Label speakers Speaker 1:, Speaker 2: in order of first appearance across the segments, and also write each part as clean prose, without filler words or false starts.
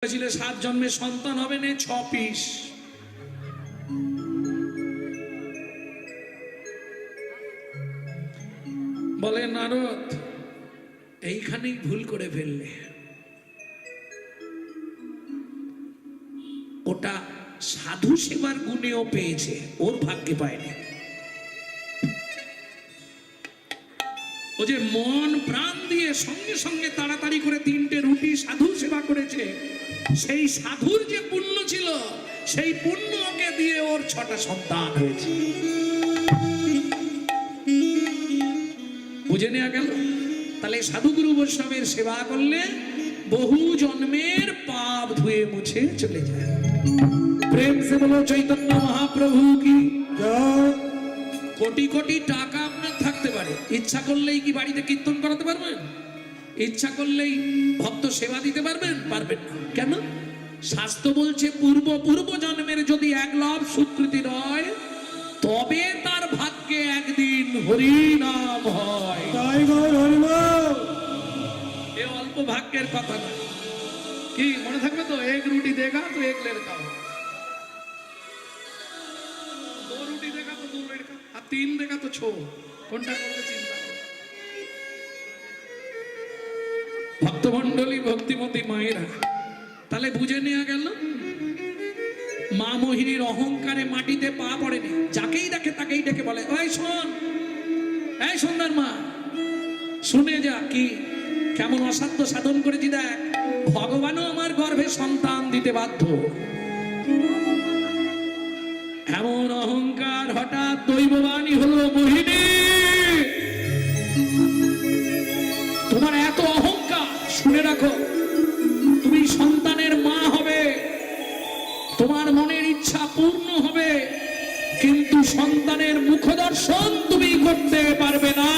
Speaker 1: 7 জন্মে সন্তান হবে না 6 পিস। বলে নারদ এইখানেই ভুল করে ফেললে, ওটা সাধু সেবার গুণেও পেয়েছে, ওর ভাগ্যে পায়নি। ও যে মন প্রাণ দিয়ে সঙ্গে সঙ্গে তাড়াতাড়ি করে 3টে রুটি সাধু সেবা করেছে, সেই সাধুর যে পুণ্য ছিল সেই পুণ্য ওকে দিয়ে ওর 6টা সন্তান হয়েছে। বুঝে নেওয়া গেল? তাহলে সাধুগুরু বৈষ্ণবের সেবা করলে বহু জন্মের পাপ ধুয়ে মুছে চলে যায়। প্রেম সে বলো চৈতন্য মহাপ্রভু কি জয়। কোটি কোটি টাকা আপনার থাকতে পারে, ইচ্ছা করলেই কি বাড়িতে কীর্তন করাতে পারবেন? ইচ্ছা করলেই ভক্ত সেবা দিতে পারবেন? পারবেন না। কেন? শাস্ত্র বলছে পূর্ব জন্মের যদি 1 লাভ স্বীকৃতি হয় তবে তার ভাগ্যে একদিন হরিনাম হয়। এ অল্প ভাগ্যের কথা না। কি মনে থাকবে তো? 1 রুটি দেখা তো 1 লড়কা, 2 রুটি দেখা তো 2 লড়কা, আর 3 দেখা তো 6। কোনটা করবে চিন্তা করো। ভক্তমণ্ডলী, ভক্তিমতী মায়েরা, তাহলে বুঝে নেওয়া গেল মা মোহিনীর অহংকারে মাটিতে পা পড়েনি। যাকেই দেখে তাকেই ডেকে বলে, ওই শোন, এই সন্ধ্যার মা, শুনে যা কি কেমন অসাধ্য সাধন করেছি দেখ, ভগবানও আমার গর্ভে সন্তান দিতে বাধ্য। এমন অহংকার হঠাৎ দৈববাণী হলো, মোহিনী তোমার এত অহংকার, শুনে রাখো তুমি সন্তানের মা হবে, তোমার মনের ইচ্ছা পূর্ণ হবে, কিন্তু সন্তানের মুখ দর্শন তুমি করতে পারবে না।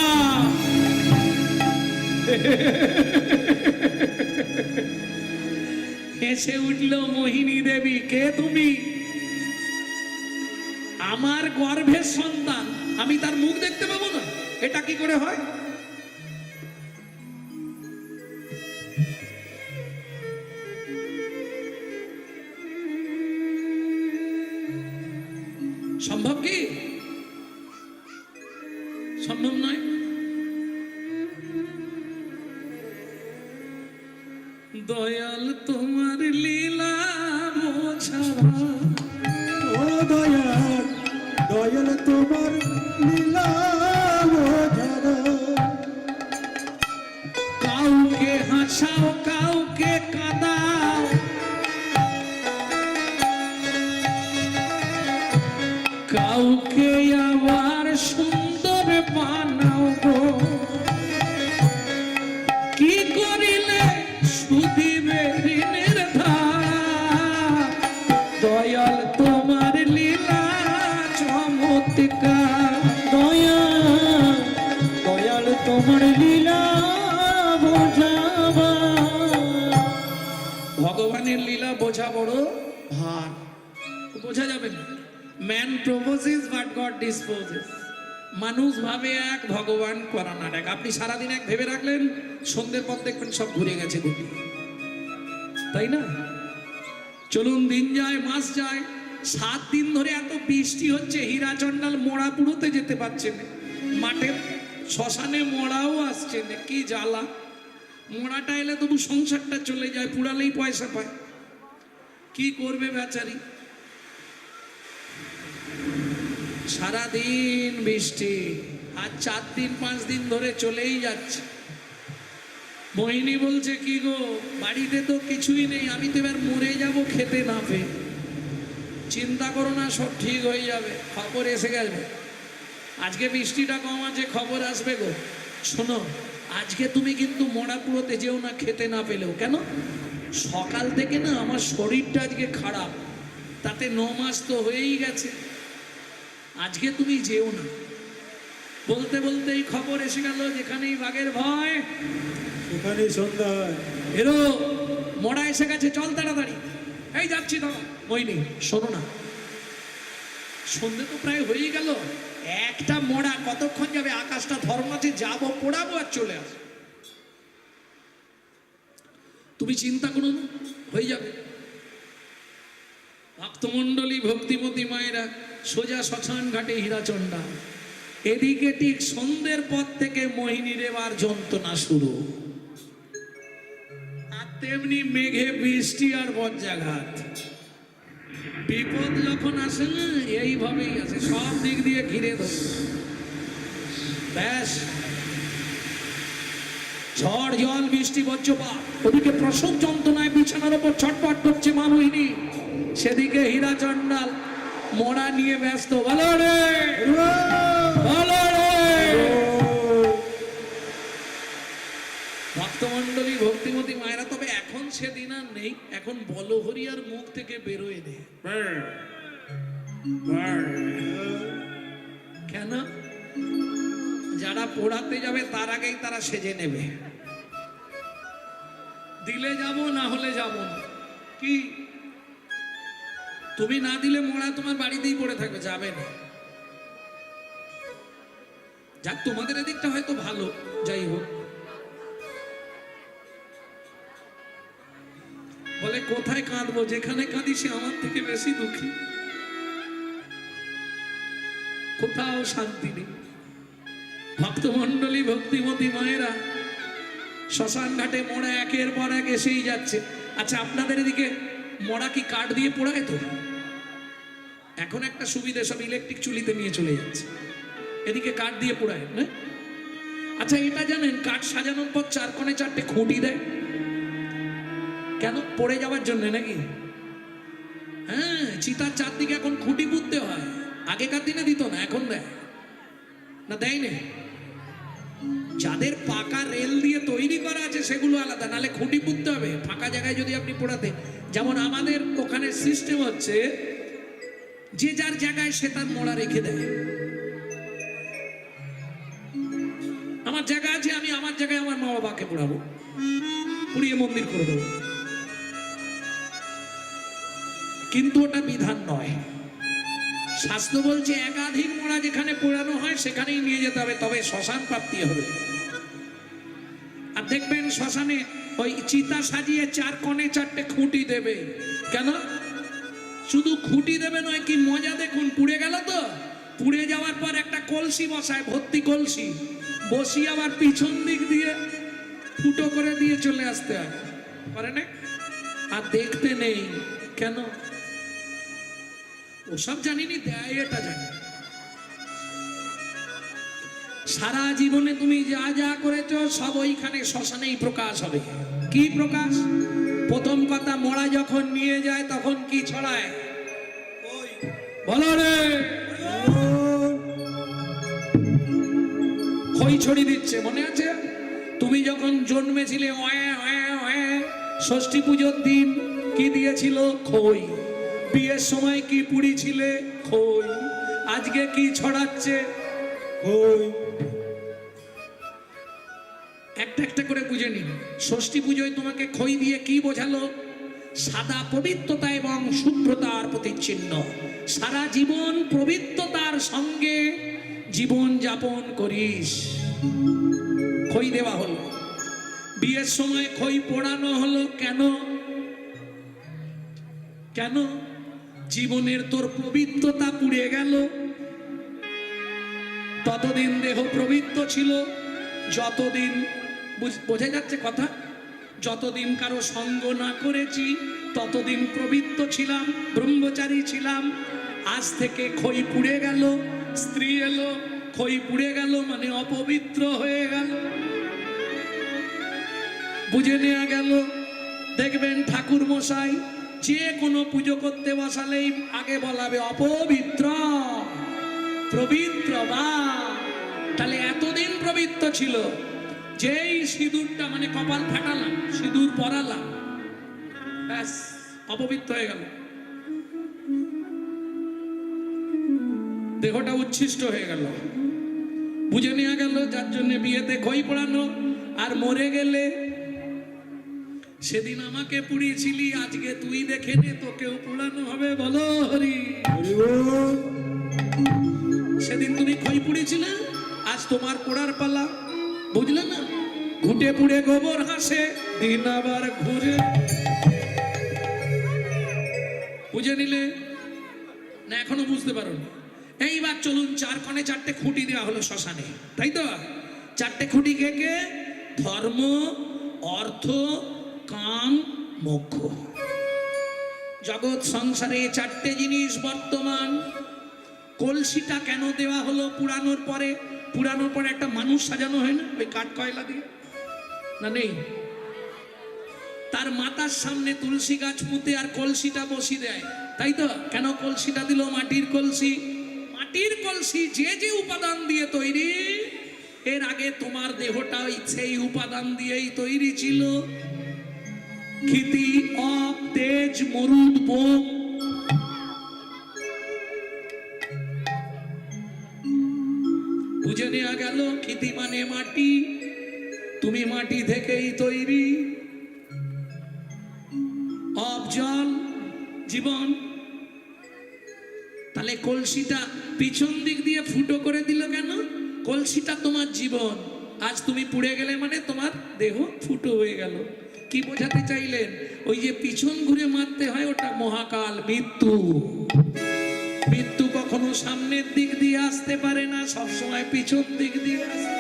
Speaker 1: হেসে উঠল মোহিনী দেবী, কে তুমি? আমার গর্ভের সন্তান, আমি তার মুখ দেখতে পাবো না? এটা কি করে হয়? সম্ভব কি? সম্ভব নয়। দয়াল তোমার লীলা বোঝাবা,
Speaker 2: ও দয়াল, দয়াল তোমার লীলা বোঝাবা।
Speaker 1: কাউকে হাসাও, কাউকে কাঁদাও, কাউকে আবার সুন্দর বানাও গো। কি করিলে শুধিবে ঋণের ধার, দয়াল তোমার লীলা চমৎকার।
Speaker 2: দয়াল, দয়াল তোমার লীলা বোঝাবা।
Speaker 1: ভগবানের লীলা বোঝা বড় ভার, বোঝা যাবে না। Man proposes but god disposes. মানুষ ভাবে এক, ভগবান করানার এক। আপনি সারাদিন এক ভেবে রাখলেন, সন্ধ্যের পর দেখবেন সব ঘুরে গেছে গুটি, তাই না? চলুন দিন যায়, মাস যায়, 7 দিন ধরে এত বৃষ্টি হচ্ছে, হীরাচন্ডাল মোড়া পুরোতে যেতে পারছে না, মাঠে শ্মশানে মোড়াও আসছে না। কি জ্বালা! মোড়াটা এলে তবু সংসারটা চলে যায়, পুড়ালেই পয়সা পায়। কি করবে বেচারি? সারাদিন বৃষ্টি, আর 4 দিন 5 দিন ধরে চলেই যাচ্ছে। মোহিনী বলছে, কি গো, বাড়িতে তো কিছুই নেই, আমি তো এবার মরে যাব খেতে না পেয়ে। চিন্তা করো না, সব ঠিক হয়ে যাবে, খবর এসে গেছে। আজকে বৃষ্টিটা কম আছে, খবর আসবে গো। শোনো, আজকে তুমি কিন্তু মোড়াপুরোতে যেও না খেতে না পেলেও। কেন? সকাল থেকে না আমার শরীরটা আজকে খারাপ, তাতে 9 মাস তো হয়েই গেছে, আজকে তুমি যেও না। বলতে বলতেই খবর এসে গেল, যেখানেই বাঘের ভয়
Speaker 2: সেখানেই সন্ধ্যা।
Speaker 1: এরো মোড়া এসে গেছে, চল তাড়াতাড়ি। এই যাচ্ছি দাঁড়া। মোহিনী শোনো না, সন্ধে তো প্রায় হয়েই গেল, একটা মোড়া কতক্ষণ যাবে? আকাশটা ধর্ম আছে, যাবো, পোড়াবো আর চলে আসবো। তুমি চিন্তা করো না, হয়ে যাবে। ভক্তমণ্ডলী ভক্তিমতী মায়েরা সোজা শ্মশান ঘাটে হীরাচণ্ডা। এদিকে ঠিক সন্ধ্যের পর থেকে মোহিনীর এবার যন্ত্রণা শুরু, আর তেমনি মেঘে বৃষ্টি আর বজ্রাঘাত। বিপদ যখন আসে না এইভাবেই আসে, সব দিক দিয়ে ঘিরে ধরে। ব্যাস, ঝড় জল বৃষ্টি বজ্রপাত, ওদিকে প্রসব যন্ত্রণায় বিছানার উপর ছটফট করছে মা মোহিনী, সেদিকে হীরা চণ্ডাল মোড়া নিয়ে ব্যস্ত। বলো রে, বলো রে। ভক্তমণ্ডলী ভক্তিমতী মায়েরা, তবে এখন সেদিন আর নেই, এখন বলহরিয়ার মুখ থেকে বেরোয় নেই। কেন? যারা পোড়াতে যাবে তার আগেই তারা সেজে নেবে, দিলে যাব না হলে যাব না। কি তুমি না দিলে মোড়া তোমার বাড়িতেই পড়ে থাকবে, যাবে না। যাক, তোমাদের এদিকটা হয়তো ভালো, যাই হোক। বলে কোথায় কাঁদবো, যেখানে কাঁদি সে আমার থেকে বেশি দুঃখী, কোথাও শান্তি নেই। ভক্তমণ্ডলী ভক্তিমতী মায়েরা শ্মশান ঘাটে মোড়া একের পর এক এসেই যাচ্ছে। আচ্ছা, আপনাদের এদিকে মোড়া কি কাঠ দিয়ে পোড়ায়? তো এখন একটা সুবিধা, সব ইলেকট্রিক চুলিতে নিয়ে চলে যাচ্ছে, এদিকে কাঠ দিয়ে পোড়ায় না। আচ্ছা, এটা জানেন কাঠ সাজানোর পর চার কোণে চারটে খুঁটি দেয় কেন? পড়ে যাওয়ার জন্য নাকি? হ্যাঁ, চিতার চারদিকে এখন খুঁটি পুঁততে হয়, আগেকার দিনে দিত না, এখন দেয় না, দেয় না। যাদের পাকা রেল দিয়ে তৈরি করা আছে সেগুলো আলাদা, নালে খুঁটি পুঁততে হবে ফাঁকা জায়গায় যদি আপনি পোড়াতে। যেমন আমাদের ওখানে সিস্টেম হচ্ছে যে যার জায়গায় সে তার মোড়া রেখে দেয়। আমার জায়গা আছে, আমি আমার জায়গায় আমার মা বাবাকে পোড়াবো, পুড়িয়ে মন্দির করে দেবো, কিন্তু ওটা বিধান নয়। শাস্ত্র বলছে একাধিক মোড়া যেখানে পোড়ানো হয় সেখানেই নিয়ে যেতে হবে, তবে শ্মশান প্রাপ্তি হবে। আর দেখবেন শ্মশানে ওই চিতা সাজিয়ে চার কোণে চারটে খুঁটি দেবে। কেন? শুধু খুঁটি দেবে নয়, কি মজা দেখুন, পুড়ে গেল তো পুড়ে যাওয়ার পর একটা কলসি বসায়, ভর্তি কলসি বসিয়ে আবার পিছন দিক দিয়ে ফুটো করে দিয়ে চলে আসতে হয়, পারে না? আর দেখতে নেই কেন? ওসব জানিনি, দেয় এটা জানি। সারা জীবনে তুমি যা যা করেছো সব ওইখানে শ্মশানেই প্রকাশ হবে। কি প্রকাশ? প্রথম কথা, মোড়া যখন নিয়ে যায় তখন কি ছড়ায়? বলো রে, খই ছড়ি দিচ্ছে, মনে আছে? তুমি যখন জন্মেছিলে ষষ্ঠী পুজোর দিন কি দিয়েছিল? খই। বিয়ের সময় কি পুড়িছিলে? খই। আজকে কি ছড়াচ্ছে? খই। একটা একটা করে বুঝে নিন। ষষ্ঠী পুজোয় তোমাকে খই দিয়ে কি বোঝালো? সাদা পবিত্রতা এবং শুভ্রতার প্রতিচিহ্ন। সারা জীবন পবিত্রতার সঙ্গে জীবন যাপন করিস, খই দেওয়া হলো। বিয়ের সময় খই পোড়ানো হলো কেন? কেন? জীবনের তোর পবিত্রতা পুড়ে গেল। ততদিন দেহ পবিত্র ছিল, যতদিন, বোঝা যাচ্ছে কথা, যতদিন কারো সঙ্গ না করেছি ততদিন পবিত্র ছিলাম, ব্রহ্মচারী ছিলাম। আজ থেকে খই পুড়ে গেল, স্ত্রী এলো, খই পুড়ে গেল মানে অপবিত্র হয়ে গেল, বুঝে নেওয়া গেল। দেখবেন ঠাকুর মশাই যে কোনো পুজো করতে বসালেই আগে বলাবে অপবিত্র, পবিত্র বা। তাহলে এতদিন পবিত্র ছিল, যেই সিঁদুরটা মানে কপাল ফাটালাম, সিঁদুর পরালাম, ব্যাস অপবিত্র হয়ে গেল, দেহটা উচ্ছিষ্ট হয়ে গেল, বুঝে নেওয়া গেল। যার জন্য বিয়েতে খই পোড়ানো। আর মরে গেলে সেদিন আমাকে পুড়িয়েছিলি, আজকে তুই দেখে নে, তোকেও পোড়ানো হবে। বলো হরি। সেদিন তুমি খই পুড়িয়েছিলে, আজ তোমার পোড়ার পালা, বুঝলে না? ঘুটে পুড়ে গোবর হাসে দিন আবার ঘুরে। বুঝে নিলে না? এখনো বুঝতে পারো না? এইবার চলুন, চার কোণে চারটে খুঁটি দেওয়া হলো শ্মশানে, তাই তো? চারটে খুঁটি কে কে? ধর্ম, অর্থ, কাম, মোক্ষ। জগৎ সংসারে চারটে জিনিস বর্তমান। কলসিটা কেন দেওয়া হলো? পুরানোর পরে একটা মানুষ সাজানো হয় না ওই কাঠ কয়লা দিয়ে? না নেই? তার মাথার সামনে তুলসী গাছ পুঁতে আর কলসিটা বসিয়ে দেয়, তাই তো? কেন কলসিটা দিল? মাটির কলসি। মাটির কলসি যে যে উপাদান দিয়ে তৈরি, এর আগে তোমার দেহটা সেই উপাদান দিয়েই তৈরি ছিল। ক্ষিতি, অপ, তেজ, মরুদ, বোম। বুঝে নেওয়া গেল? ক্ষিতি মানে মাটি, তুমি মাটি থেকেই তৈরি। অপ জল, জীবন। তাহলে কলসিটা পিছন দিক দিয়ে ফুটো করে দিল কেন? কলসিটা তোমার জীবন, আজ তুমি পুড়ে গেলে মানে তোমার দেহ ফুটো হয়ে গেল। কি বোঝাতে চাইলেন? ওই যে পিছন ঘুরে মারতে হয়, ওটা মহাকাল, মৃত্যু। মৃত্যু কখনো সামনের দিক দিয়ে আসতে পারে না, সবসময় পিছন দিক দিয়ে আসে।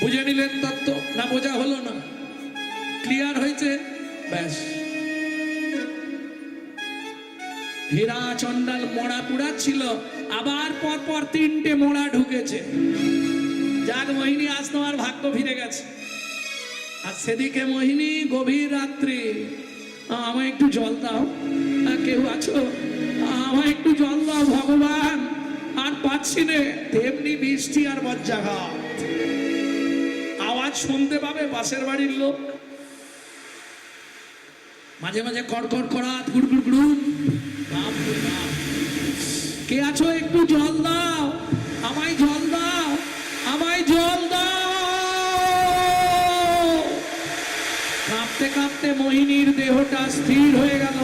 Speaker 1: বুঝে নিলেন তত্ত্ব? না বোঝা হলো না? ক্লিয়ার হয়েছে? ব্যাস। হীরা চন্ডাল মোড়া পুড়াচ্ছিল, আবার পরপর তিনটে মোড়া ঢুকেছে। যাক মোহিনী, আজ তোমার ভাগ্য ফিরে গেছে। আর সেদিকে মোহিনী গভীর রাত্রি, আমায় একটু জল দাও, কেউ আছো? আমায় একটু জল দাও ভগবান, আর পাচ্ছি নে। তেমনি বৃষ্টি আর বজ্রাঘাত, আওয়াজ শুনতে পাবে পাশের বাড়ির লোক। মাঝে মাঝে কড়কড় করাত, গুড়গুড় গুড়ুম। কে আছো? একটু জল দাও, আমায় জল দাও, আমায় জল দাও। কাঁপতে কাঁপতে মোহিনীর দেহটা স্থির হয়ে গেল।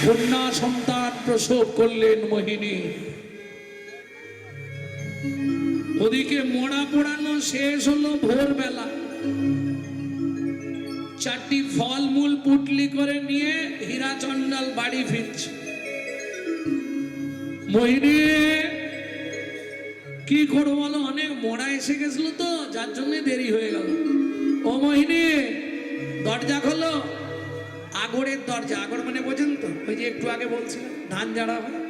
Speaker 1: কন্যা সন্তান প্রসব করলেন মোহিনী। ওদিকে মোড়া পোড়ানো শেষ হলো ভোরবেলা। চারটি ফলমূল পুটলি করে নিয়ে হীরা চন্ডাল বাড়ি ফিরছে। মোহিনী কি করবো বলো? অনেক মোড়া এসে গেছিল তো, যার জন্য দেরি হয়ে গেল। ও মোহিনী, দরজা খোলো। আগড়ের দরজা, আগড় মানে বোঝেন তো? ওই যে একটু আগে বলছিলাম ধান ঝাড়া হয়,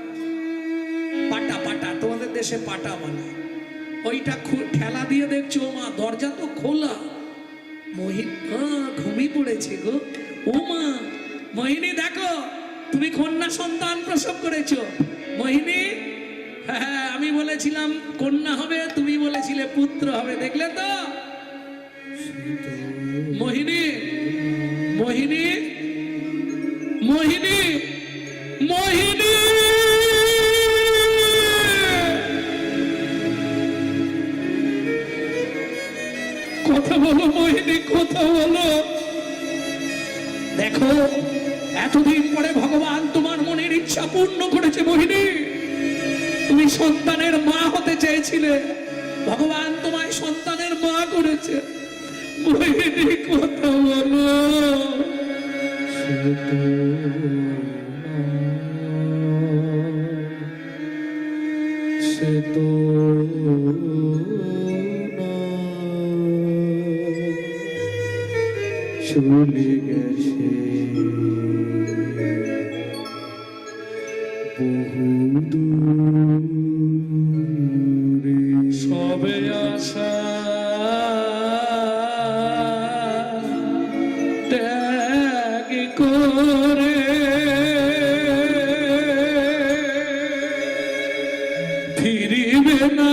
Speaker 1: পাটা পাটা, তোমাদের দেশে পাটা বলে। ওইটা ঠেলা দিয়ে দেখছো, মা দরজা তো খোলা। মোহিনী ঘুমিয়ে পড়েছে গো। ও মা, মোহিনী দেখো, তুমি কন্যা সন্তান প্রসব করেছো। মোহিনী, হ্যাঁ আমি বলেছিলাম কন্যা হবে, তুমি বলেছিলে পুত্র হবে, দেখলে তো? মোহিনী, মোহিনী, মোহিনী, মোহিনী, কথা বলো মোহিনী, কথা বলো। দেখো, এতদিন পরে ভগবান তোমার মনের ইচ্ছা পূর্ণ করেছে মোহিনী। তুমি সন্তানের মা হতে চেয়েছিলে, ভগবান তোমায় সন্তানের মা করেছে। মোহিনী, কথা বলো।
Speaker 2: সে তো চলে গেছে বহুদূরে।
Speaker 1: সবে আশা ত্যাগ করে ফিরিবে না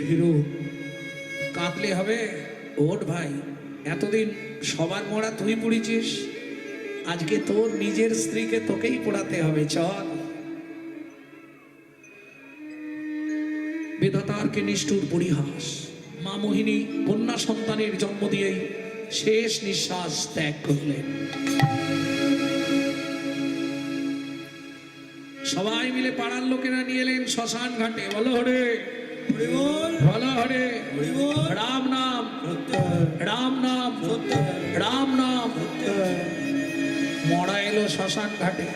Speaker 1: হিরো। কাঁদলে হবে? ওঠ ভাই, এতদিন সবার মোড়া তুই পুড়েছিস, আজকে তোর নিজের স্ত্রীকে তোকেই পোড়াতে হবে। চল। বিধাতার কি নিষ্ঠুর পরিহাস। মা মোহিনী কন্যা সন্তানের জন্ম দিয়েই শেষ নিঃশ্বাস ত্যাগ করলেন। সবাই মিলে পাড়ার লোকেরা নিয়ে এলেন শ্মশান ঘাটে। বলো হরে, বলো হরে, রাম নাম, রাম নাম, রাম নাম। মরা এলো শ্মশান ঘাটে,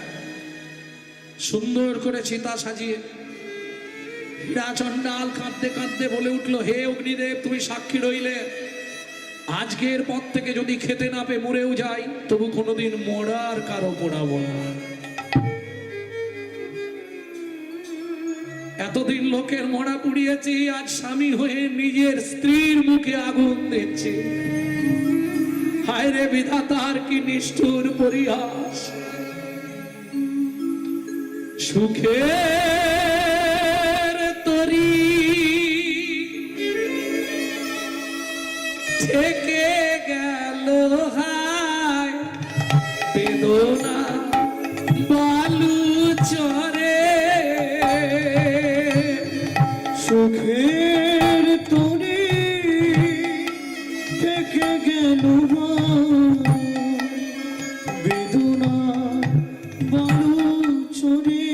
Speaker 1: সুন্দর করে চিতা সাজিয়ে। হীরা চণ্ডাল কাঁদতে কাঁদতে বলে উঠলো, হে অগ্নিদেব, তুমি সাক্ষী রইলে, আজকের পর থেকে যদি খেতে না পেয়ে মরেও যাই, তবু কোনোদিন মরার কারো পোড়াবো না। এতদিন লোকের মরা পুড়িয়েছি, আজ স্বামী হয়ে নিজের স্ত্রীর মুখে আগুন দিচ্ছে। হায় রে বিধাতার কি নিষ্ঠুর পরিহাস। সুখের তরি থেকে গেল হায়, বেদনা বালু চরে।
Speaker 2: সুখের তরি থেকে গেল বেদনা বালু চরে।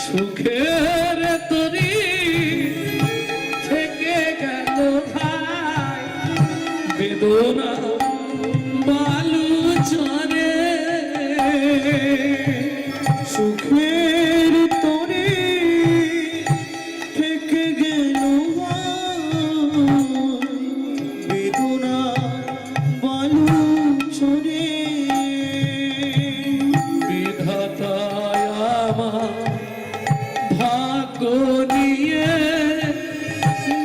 Speaker 1: সুখের তরি থেকে গেল ভাই, বেদনা বালু চরে।
Speaker 2: সুখের তরি থেকে গেল বেদনা বালু চরে।
Speaker 1: বিধাতায় আমার ভাগ্য নিয়ে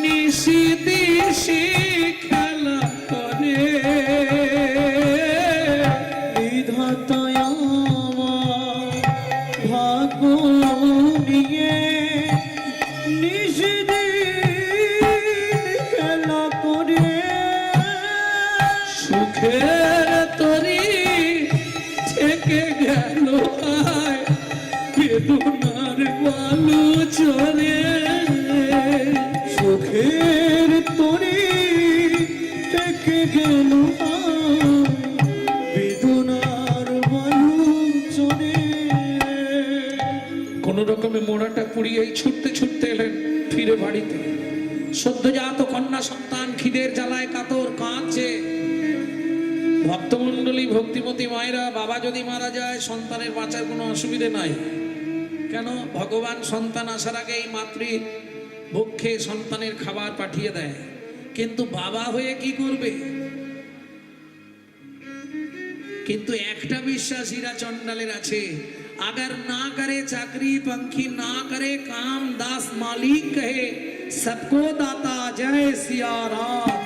Speaker 1: নিশি দিশি খেলা করে।
Speaker 2: বিধাতায় আমার ভাগ্য নিয়ে নিষদিন খেলা করে।
Speaker 1: সুখের তরি থেকে গেল হায়, বেদনার বালু চরে।
Speaker 2: সুখের তরি থেকে গেল বেদনার বালু চরে।
Speaker 1: কোন রকমে মোড়াটা পুড়িয়েই ছুটতে ছুটতে এলেন ফিরে বাড়িতে। সদ্যজাত কন্যা সন্তান খিদের জ্বালায় কাতর কাঁদছে। ভক্তমণ্ডলী, ভক্তিমতী মায়েরা, বাবা যদি মারা যায় সন্তানের বাঁচার কোনো অসুবিধে নাই। কেন? ভগবান সন্তান আসার আগেই মাতৃ বক্ষে সন্তানের খাবার পাঠিয়ে দেয়। কিন্তু বাবা হয়ে কি করবে? কিন্তু একটা বিশ্বাস হীরা চণ্ডালের আছে, अगर ना करे चाकरी पंखी ना करे काम, दास मालिक कहे सबको दाता जय सिया राम।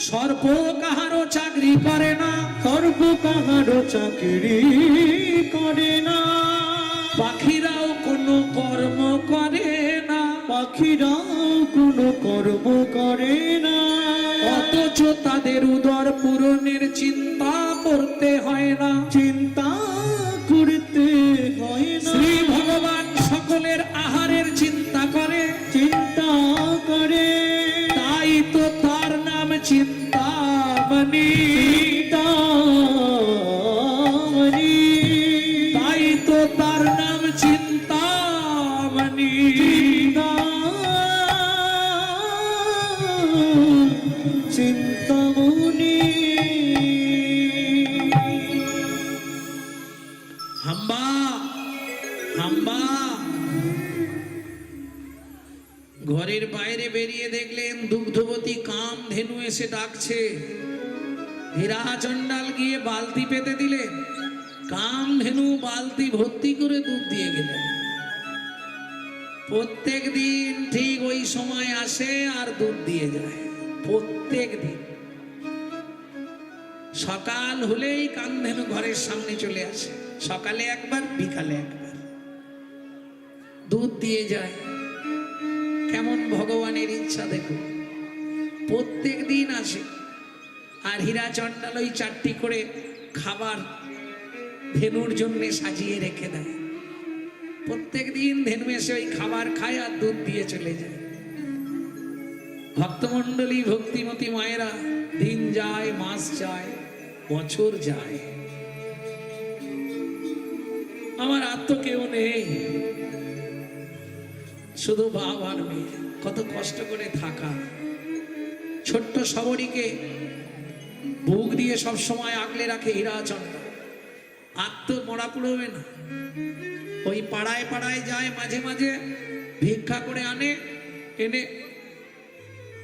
Speaker 1: সর্প কাহারও চাকরি করে না,
Speaker 2: সর্ব কাহারও চাকরি করে না।
Speaker 1: পাখিরাও কোনো কর্ম করে না,
Speaker 2: পাখিরাও কোনো কর্ম করে না।
Speaker 1: অথচ তাদের উদর পূরণের চিন্তা করতে হয় না।
Speaker 2: চিন্তা করতে হয় না।
Speaker 1: শ্রী ভগবান সকলের আহারের চিন্তা করে,
Speaker 2: চিন্তা করে।
Speaker 1: তাই তো তার নাম চিন্তামণি।
Speaker 2: চিন্তামণি।
Speaker 1: তাই তো তার নাম চিন্তামণি।
Speaker 2: চিন্তামণি।
Speaker 1: হাম্বা হাম্বা। ঘরের বাইরে বেরিয়ে দেখলেন দুগ্ধবতী কামধেনু এসে ডাকছে। হীরা চণ্ডাল গিয়ে বালতি পেতে দিলেন, কামধেনু বালতি ভর্তি করে দুধ দিয়ে গেলেন। প্রত্যেক দিন ঠিক ওই সময় আসে আর দুধ দিয়ে যায়। প্রত্যেক দিন সকাল হলেই কামধেনু ঘরের সামনে চলে আসে। সকালে একবার, বিকালে একবার দুধ দিয়ে যায়। কেমন ভগবানের ইচ্ছা দেখো, প্রত্যেক দিন আসে। আর হীরা চণ্ডাল ওই 4টি করে খাবার ধেনুর জন্য সাজিয়ে রেখে দেয়। প্রত্যেক দিন ধেনু এসে ওই খাবার খায় আর দুধ দিয়ে চলে যায়। ভক্তমণ্ডলী ভক্তিমতী মায়েরা, দিন যায়, মাস যায়, বছর যায়, আমার আর তো কেউ নেই, শুধু বাবা আর মেয়ে। কত কষ্ট করে থাকা। ছোট্ট শবরীকে বুক দিয়ে সব সময় আগলে রাখে হীরাচন্দ্র। আর তো মরা পুড়বে না। ওই পাড়ায় পাড়ায় যায়, মাঝে মাঝে ভিক্ষা করে আনে, এনে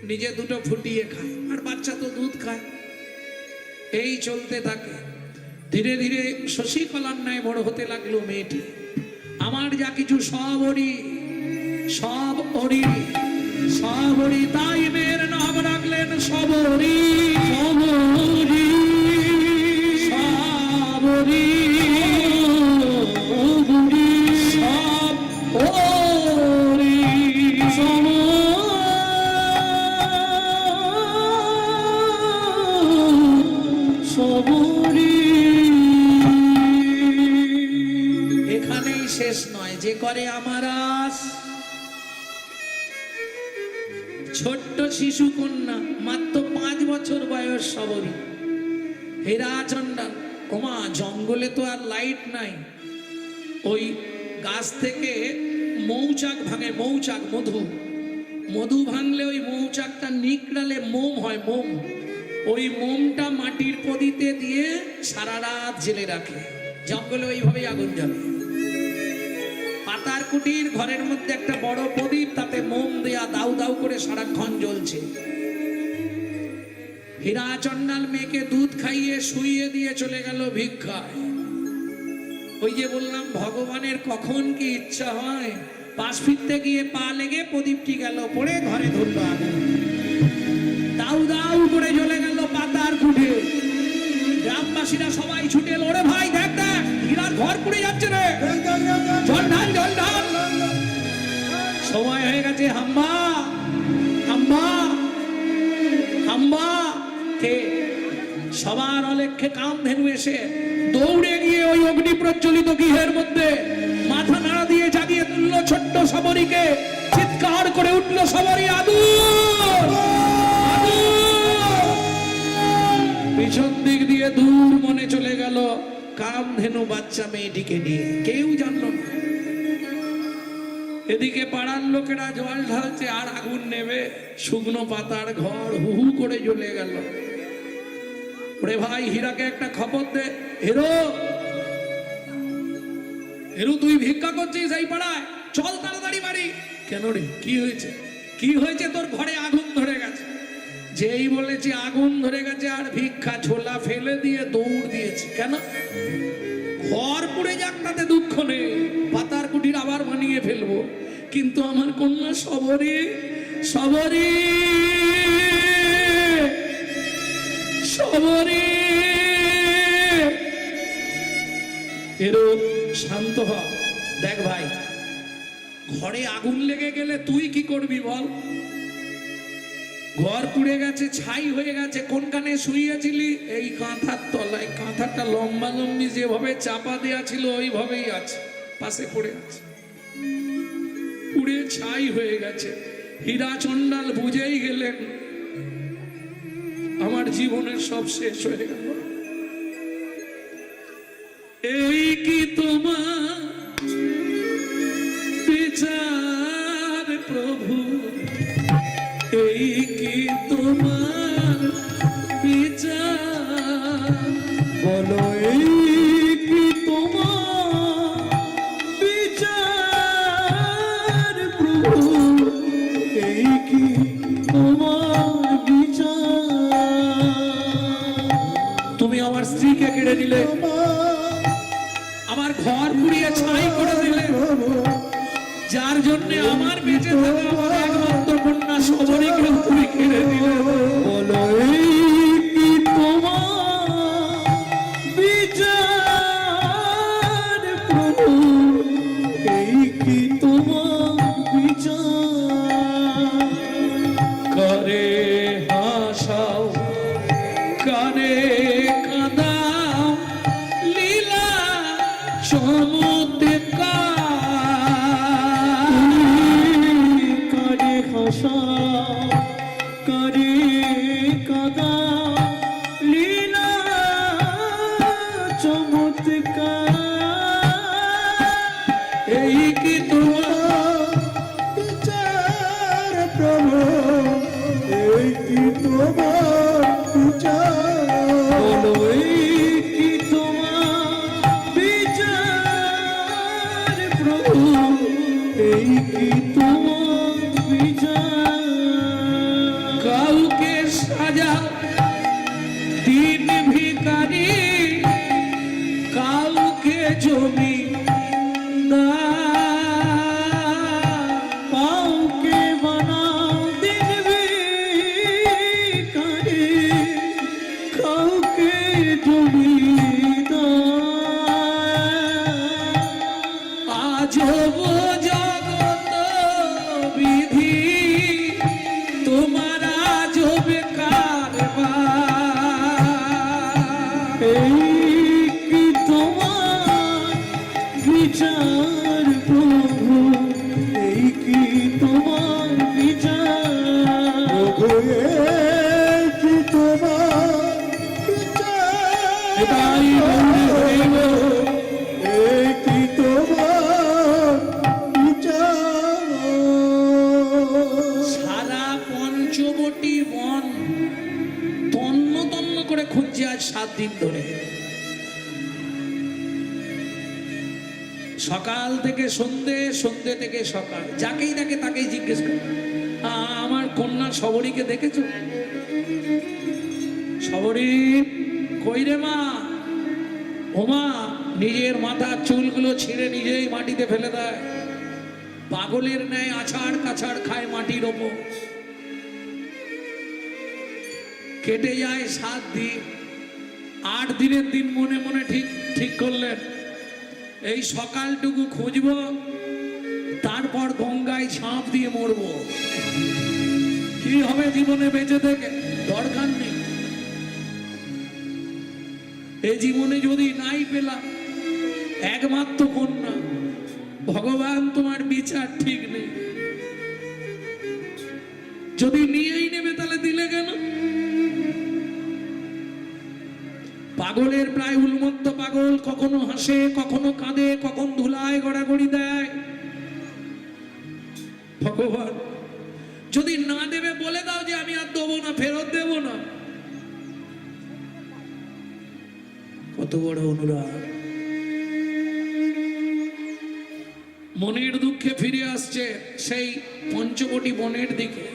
Speaker 1: নিজে দুটো ফুটিয়ে খায়, আর বাচ্চা তো দুধ খায়। এই চলতে থাকে। ধীরে ধীরে শশীকলার ন্যায় বড় হতে লাগলো মেয়েটি। আমার যা কিছু সব ওরই, সব ওরই, সব ওরই। তাই মেয়ের নাম রাখলেন সবরী। সবরী, সবরী, সব ওরই,
Speaker 2: সবরী।
Speaker 1: এখানেই শেষ নয়। যে করে আমার আস, ছোট্ট শিশু কন্যা, মাত্র 5 বছর বয়স সবরী, হীরাচন্দ্র। ওমা, জঙ্গলে তো আর লাইট নাই। ওই গাছ থেকে মৌচাক ভাঙে, মৌচাক, মধু, মধু ভাঙলে ওই মৌচাকটা নিকড়ালে মোম হয়, মোম। ওই মোমটা মাটির প্রদীপে দিয়ে সারা রাত জেলে রাখে। জঙ্গলে ওইভাবেই আগুন জ্বলে। পাতার কুটির ঘরের মধ্যে একটা বড় প্রদীপ, তাতে মোম দেয়া দাউ দাউ করে সারাক্ষণ জ্বলছে। হীরাচন্দ্র মেয়েকে দুধ খাইয়ে শুইয়ে দিয়ে চলে গেল ভিক্ষায়। ওই যে বললাম, ভগবানের কখন কি ইচ্ছা হয়। পাশ ফিরতে গিয়ে পা লেগে প্রদীপটি গেল পড়ে, ঘরে ধরলো আগুন। দাউ দাউ করে জ্বলে গেল পাতার কুঠে। গ্রামবাসীরা সবাই ছুটে এলো, ওরে ভাই দেখ দেখ, হীরার ঘর পুড়ে যাচ্ছে রে, জল ঢাল, জল ঢাল। সময় হয়ে গেছে। হাম্বা, হাম্বা, হাম্বা। কে? সবার অলেখ্যে কামধেনু এসে দৌড়ে গিয়ে ওই অগ্নি প্রজ্বলিত গৃহের মধ্যে মাথা নাড়া দিয়ে জাগিয়ে তুলল ছোট্ট সবরীকে। চিৎকার করে উঠল সবরী, আগুন! পিছন দিক দিয়ে দূর মনে চলে গেল কামধেনু বাচ্চা মেয়েটিকে নিয়ে। কেউ জানলো না। এদিকে পাড়ার লোকেরা জল ঢালছে আর আগুন নেবে। শুকনো পাতার ঘর হু হু করে জ্বলে গেল। ওরে ভাই, হীরাকে একটা খবর দে। হিরো, হিরু, তুই ভিক্ষা করছিস এই পাড়ায়, চল তাড়াতাড়ি বাড়ি। কেন রে, কি হয়েছে? কি হয়েছে? তোর ঘরে আগুন ধরে গেছে। যেই বলেছে আগুন ধরে গেছে, আর ভিক্ষা ছোলা ফেলে দিয়ে দৌড় দিয়েছে। কেন? ঘর পুড়ে যাক, তাতে দুঃখ নেই, পাতার কুটির আবার বানিয়ে ফেলবো। কিন্তু আমার কন্যা সবরী, সবরী, সবরী। এরূপ শান্ত হ। দেখ ভাই, ঘরে আগুন লেগে গেলে তুই কি করবি বল? ঘর পুড়ে গেছে, ছাই হয়ে গেছে। কোনখানে শুয়েছিলি? এই কাঁথার তলায়। কাঁথাটা লম্বা লম্বি যেভাবে চাপা দেয়া ছিল ওইভাবেই আছে, পাশে পড়ে আছে। পুড়ে ছাই হয়ে গেছে। হীরাচন্দ্র বুঝেই গেলেন আমার জীবনের সব শেষ হয়ে গেল। এই কি তোমার বিচার প্রভু? এই কি তোমার বিচার?
Speaker 2: বলো, এই কি তোমার বিচার প্রভু? এই কি তোমার বিচার?
Speaker 1: তুমি আমার স্ত্রীকে কেড়ে নিলে, আমার ঘর পুড়িয়ে ছাই করে দিলে, যার জন্য আমার বেঁচে থাকা আমার একমাত্র কন্যা সবরীকে তুমি কেড়ে দিলে।
Speaker 2: বলো, এই কি তোমার বিচার প্রভু? এই কি তোমার বিচার?
Speaker 1: করে হাসাও, করে কাঁদাও, লীলা চমৎকার। পঞ্চবটি বন তন্ন তন্ন করে খুঁজছে আজ 7 দিন ধরে। সকাল থেকে সন্ধে, সন্ধে থেকে সকাল, যাকেই দেখে তাকেই জিজ্ঞেস করে আমার কন্যা সবরীকে দেখেছো? সবরী কই রে মা? ওমা নিজের মাথার চুলগুলো ছিঁড়ে নিজেই মাটিতে ফেলে দেয়, পাগলের ন্যায় আছাড় কাছাড় খায় মাটির ওপর। কেটে যায় 7 দিন। 8 দিনের দিন মনে মনে ঠিক করলেন এই সকালটুকু খুঁজবো, তারপর গঙ্গায় ঝাঁপ দিয়ে মরবো। কি হবে জীবনে বেঁচে থেকে? দরকার নেই। এই জীবনে যদি নাই পেলাম একমাত্র কন্যা, ভগবান তোমার বিচার ঠিক নেই। যদি নিয়েই নেবে তাহলে দিলে কেন? পাগলের প্রায় উন্মত্ত পাগল, কখনো হাসে কখনো কাঁদে, কখন ধুলায় গড়াগড়ি দেয়। ভগবান যদি না দেবে বলে দাও যে আমি আর দেবো না, ফেরত দেব না। কত বড় অনুরাগ। মনের দুঃখে ফিরে আসছে সেই পঞ্চবটি বনের দিকে।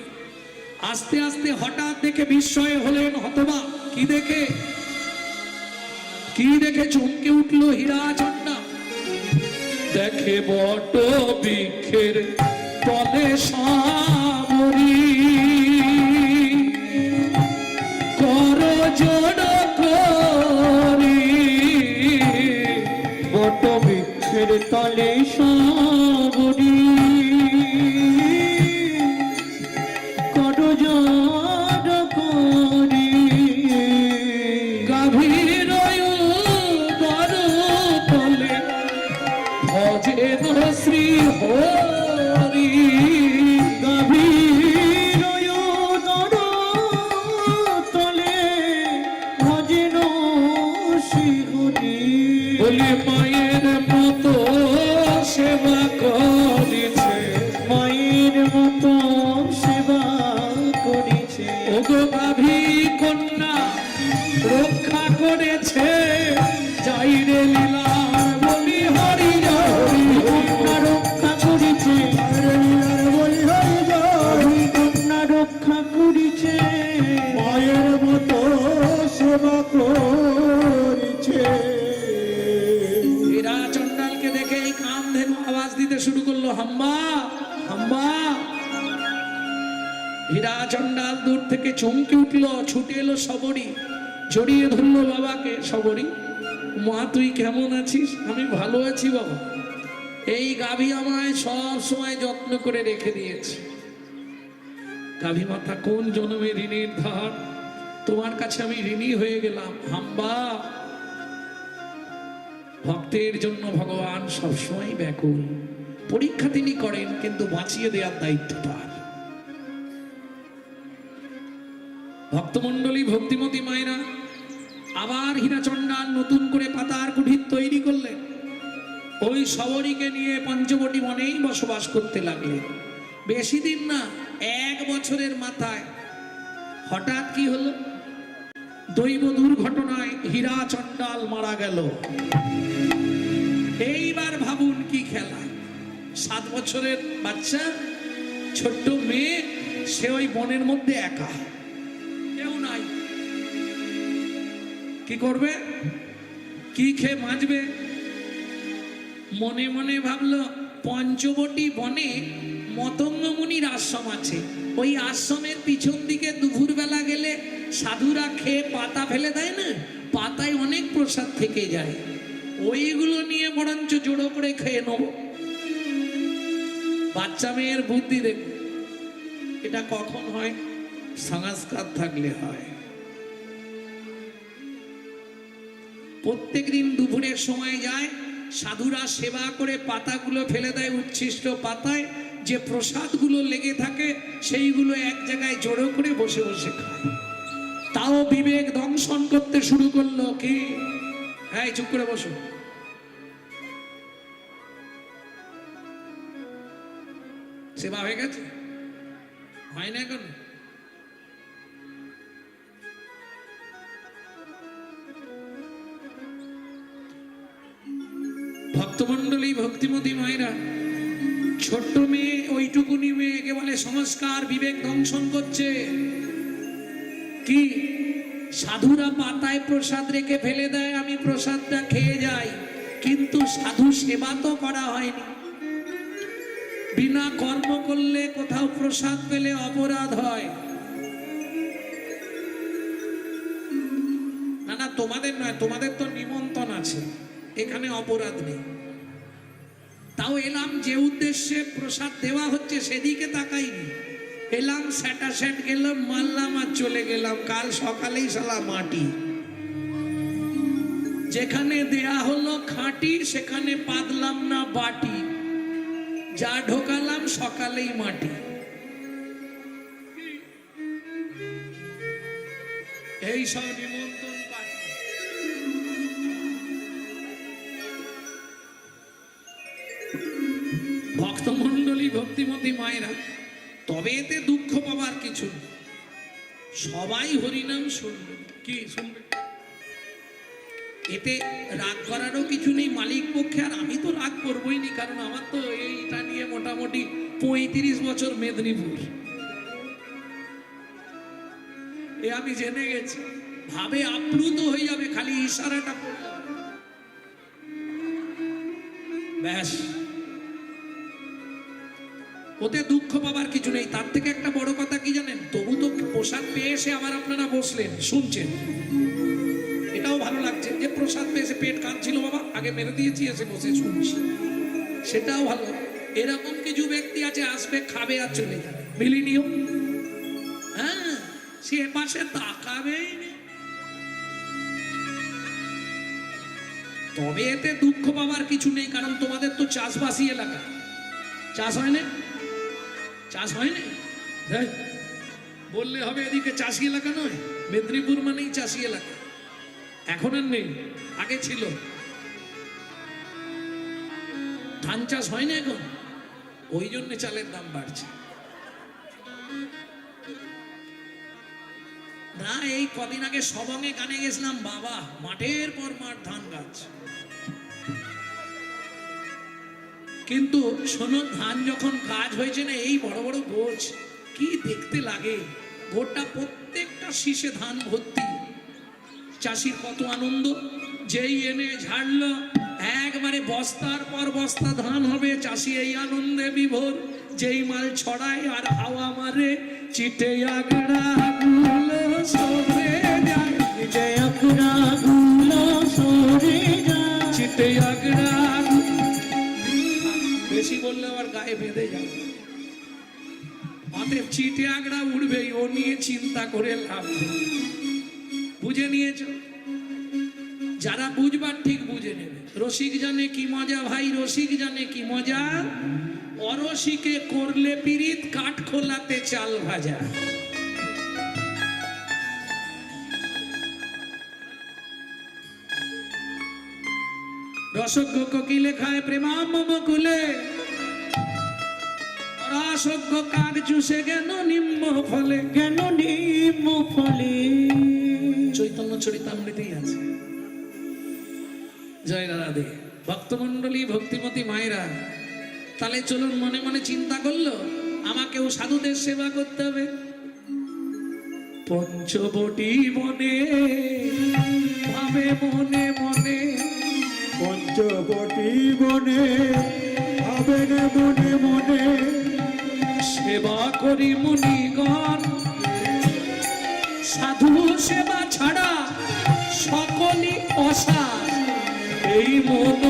Speaker 1: আস্তে আস্তে হঠাৎ দেখে বিস্ময়ে হলেন হতবাক। কি দেখে? কি দেখে চমকে উঠলো হীরাচন্ডা? দেখে বট বৃক্ষের তলে সাবরী, কর জোড় করি।
Speaker 2: বট বৃক্ষের তলে সাবরী, করজোড় করি।
Speaker 1: গাভীর উদর তলে ভজেন শ্রী হরি।
Speaker 2: গভীর উদর তলে ভজেন শ্রী হরি।
Speaker 1: বলি মায়ের মতো সেবা করেছে,
Speaker 2: মায়ের মতো সেবা করেছে।
Speaker 1: ওগো গাভী কন্যা রক্ষা করেছে। যাই রে লীলার বলি হরি হরি।
Speaker 2: কন্যা রক্ষা করেছে, বলি হরি জয়। কন্যা রক্ষা করেছে, মায়ের মতো সেবা করেছে।
Speaker 1: হীরাচন্ডালকে দেখে এই কামধেনু আওয়াজ দিতে শুরু করলো, হাম্বা হাম্বা। হীরাচন্ডাল দূর থেকে চমকে উঠলো, ছুটে এলো সবরী, জড়িয়ে ধরলো বাবাকে। সবরী মা তুই কেমন আছিস? আমি ভালো আছি বাবা। এই গাভী আমায় সব সময় যত্ন করে রেখে দিয়েছে। গাভী মাতা কোন জন্মে ঋণের ধার, তোমার কাছে আমি ঋণী হয়ে গেলাম। হাম্বা ভক্তের জন্য ভগবান সবসময় ব্যাকুল। পরীক্ষা তিনি করেন কিন্তু বাঁচিয়ে দেওয়ার দায়িত্ব তার। ভক্তমণ্ডলী, ভক্তিমতী মায়েরা আবার হীরাচন্ডাল নতুন করে পাতার কুঠির তৈরি করলেন। ওই সবরীকে নিয়ে পঞ্চবটি বনেই বসবাস করতে লাগলেন। বেশি দিন না, 1 বছরের মাথায় হঠাৎ কি হলো? দৈব দুর্ঘটনায় হীরাচন্ডাল মারা গেল। এইবার ভাবুন কি খেলা। 7 বছরের বাচ্চা, ছোট্ট মেয়ে, সে ওই বনের মধ্যে একা, কেউ নাই। কি করবে? কি খেয়ে বাঁচবে? মনে মনে ভাবলো পঞ্চবটি বনে মতঙ্গ মুনির আশ্রম আছে। ওই আশ্রমের পিছন দিকে দুপুরবেলা গেলে সাধুরা খেয়ে পাতা ফেলে দেয় না, পাতায় অনেক প্রসাদ থেকে যায়। ওইগুলো নিয়ে বরঞ্চ জোড়ো করে খেয়ে নেব। বাচ্চা মেয়ের বুদ্ধি দেখুন। এটা কখন হয়? সংস্কার থাকলে হয়। প্রত্যেকদিন দুপুরের সময় যায়, সাধুরা সেবা করে পাতাগুলো ফেলে দেয়। উচ্ছিষ্ট পাতায় যে প্রসাদগুলো লেগে থাকে সেইগুলো এক জায়গায় জড়ো করে বসে বসে খায়। তাও বিবেক দংশন করতে শুরু করলো। কি? হ্যাঁ, চুপ করে বসো। সেবা হয়ে গেছে? হয় না এখন? ভক্তমণ্ডলী, ভক্তিমতী মায়েরা, ছোট্ট মেয়ে, ওইটুকুনি মেয়েকে বলে সংস্কার, বিবেক দংশন করছে। কি সাধুরা পাতায় প্রসাদ রেখে ফেলে দেয়, আমি প্রসাদটা খেয়ে যাই, কিন্তু সাধু সেবা তো করা হয়নি। বিনা কর্ম করলে কোথাও প্রসাদ পেলে অপরাধ হয়। না না, তোমাদের নয়, তোমাদের তো নিমন্ত্রণ আছে, এখানে অপরাধ নেই। তাও এলাম যে উদ্দেশ্যে প্রসাদ দেওয়া হচ্ছে সেদিকে তাকাইনি, এলাম স্যাটা স্যাট গেলাম, মারলাম আর চলে গেলাম। কাল সকালেই শালা মাটি। যেখানে দেয়া হলো খাঁটি সেখানে পাদলাম না বাটি, যা ঢোকালাম সকালেই মাটি। এই সব নিমন্ত্রণ পাটি। ভক্তমণ্ডলী, ভক্তিমতী মায়েরা, তবে এতে দুঃখ পাবার কিছু নেই। সবাই হরিনাম শুনবে। কি শুনবে? এতে রাগ করারও কিছু নেই মালিক পক্ষে। আর আমি তো রাগ করবোই নি, কারণ আমার তো এইটা নিয়ে মোটামুটি 35 বছর মেদিনীপুর, এ আমি জেনে গেছি। ভাবে আপ্লুত হয়ে যাবে খালি ইশারাটা করলে, ব্যাস। ওতে দুঃখ পাবার কিছু নেই। তার থেকে একটা বড় কথা কি জানেন? তবু তো প্রসাদ পেয়ে এসে আবার আপনারা বসলেন, শুনছেন, এটাও ভালো লাগছে যে প্রসাদ পেয়ে এসে পেট কাঁদছিল, বাবা আগে মেরে দিয়েছি, এসে বসে শুনছি, সেটাও ভালো। এরকম কিছু ব্যক্তি আছে, আসবে, খাবে আর চলে যাবে, মিলিনিয়ম। হ্যাঁ, সে পাশে তাকাবেই না। তবে এতে দুঃখ পাবার কিছু নেই, কারণ তোমাদের তো চাষবাসী এলাকা। চাষ হয় না? চাষ হয় না বললে হবে, এদিকে চাষি এলাকা নয়, মেদিনীপুর মানেই চাষি এলাকা। এখন আর নেই, আগে ছিল। ধান চাষ হয় না এখন, ওই জন্য চালের দাম বাড়ছে। না, এই কদিন আগে সবঙ্গে গানে গেছিলাম, বাবা মাঠের পর মাঠ ধান গাছ। কিন্তু শোনো, ধান যখন কাজ হয়েছে না, এই বড় বড় গোছ, কি দেখতে লাগে। গোটা প্রত্যেকটা শীষে ধান ভর্তি। চাষির কত আনন্দ, যেই এনে ঝাড়লো, একবারে বস্তার পর বস্তা ধান হবে, চাষি এই আনন্দে বিভোর। যেই মাল ছড়ায় আর হাওয়া মারে, চিটে আগড়া গুলো সরে যায়, চিটে আগড়া গুলো সরে যায়, চিটে আগড়া। বেশি বললে আবার গায়ে বেঁধে যাবে। অতএব চিটে আগড়া উঠবেই, ও নিয়ে চিন্তা করে লাভ নেই। বুঝে নিয়েছ? যারা বুঝবার ঠিক বুঝে নেবে। রসিক জানে কি মজা ভাই, রসিক জানে কি মজা। অরসিকে করলে পিরিত, কাঠ খোলাতে চাল ভাজা। রসজ্ঞ কোকিলে খায় প্রেমাম বকুলে, অরসজ্ঞ কাক চুষে জ্ঞান নিম্ন ফলে, জ্ঞান নিম্ন ফলে। চৈতন্য চরিতামৃতেই আছে। জয় রাধে। ভক্তমণ্ডলী, ভক্তিমতী মায়েরা, তাহলে চলুন, মনে মনে চিন্তা করলো আমাকেও সাধুদের সেবা করতে হবে। পঞ্চবটি বনে ভাবে মনে মনে,
Speaker 2: পঞ্চবটি বনে ভাবেন মনে মনে,
Speaker 1: সেবা করি মুনিগণ, সাধু সেবা ছাড়া সকলই অসার, এই মন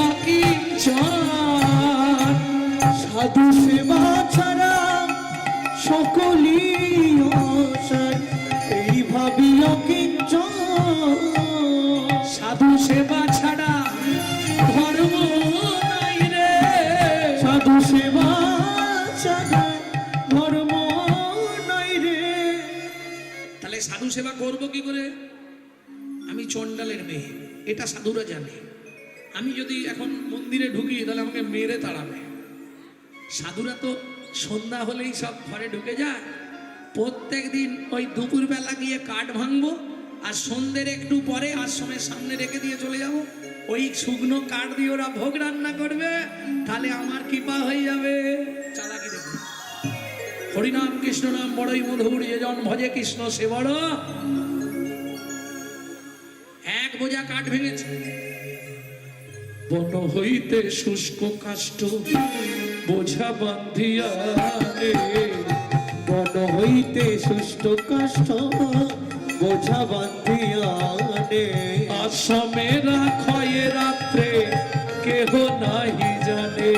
Speaker 1: অকিঞ্চন।
Speaker 2: সাধু সেবা ছাড়া সকলই অসার, এই ভাবি অকিঞ্চন।
Speaker 1: সাধু সেবা ছাড়া ধর্ম নাই রে,
Speaker 2: সাধু সেবা ছাড়া ধর্ম নাই রে।
Speaker 1: তাহলে সাধু সেবা করবো কি করে? আমি চণ্ডালের মেয়ে, এটা সাধুরা জানে। আমি যদি এখন মন্দিরে ঢুকি তাহলে আমাকে মেরে তাড়াবে। সাধুরা তো সন্ধ্যা হলেই সব ঘরে ঢুকে যায়। প্রত্যেক দিন ওই দুপুরবেলা গিয়ে কাঠ ভাঙবো, আর সন্ধ্যের একটু পরে আশ্রমের সামনে রেখে দিয়ে চলে যাব। ওই শুকনো কাঠ দিয়ে ওরা ভোগ রান্না করবে, তাহলে আমার কৃপা হয়ে যাবে। চালাকি দেখুন, হরিনাম কৃষ্ণ নাম বড়ই মধুর, যে জন ভজে কৃষ্ণ সে বড়। এক বোঝা কাঠ ভেঙেছে, বন হইতে শুষ্ক কাষ্ঠ বোঝা বান্ধিয়া রে,
Speaker 2: বন হইতে শুষ্ক কাষ্ঠ বোঝা বান্ধিয়া নে,
Speaker 1: আসামেরা ক্ষয়ে রাত্রে কেহ নাহি জানে,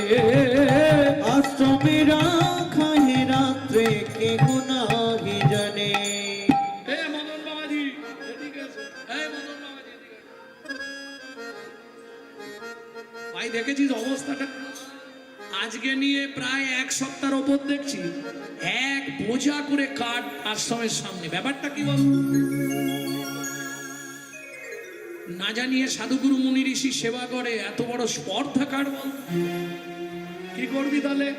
Speaker 2: আশ্রমেরা খাহে রাত্রে কেহ নাহি জানে।
Speaker 1: এ মদন বাবাজি এদিকে এসো, এই মদন বাবাজি এদিকে এসো। ভাই দেখেছিস অবস্থাটা? আজকে নিয়ে প্রায় এক সপ্তাহের ওপর দেখছি এক বোঝা করে কাঠ আশ্রমের সামনে। ব্যাপারটা কি বল? না জানিয়ে সাধুগুরু মুনি ঋষি সেবা করে, এত বড় স্পর্ধা কার বল? কি করবি তাহলে?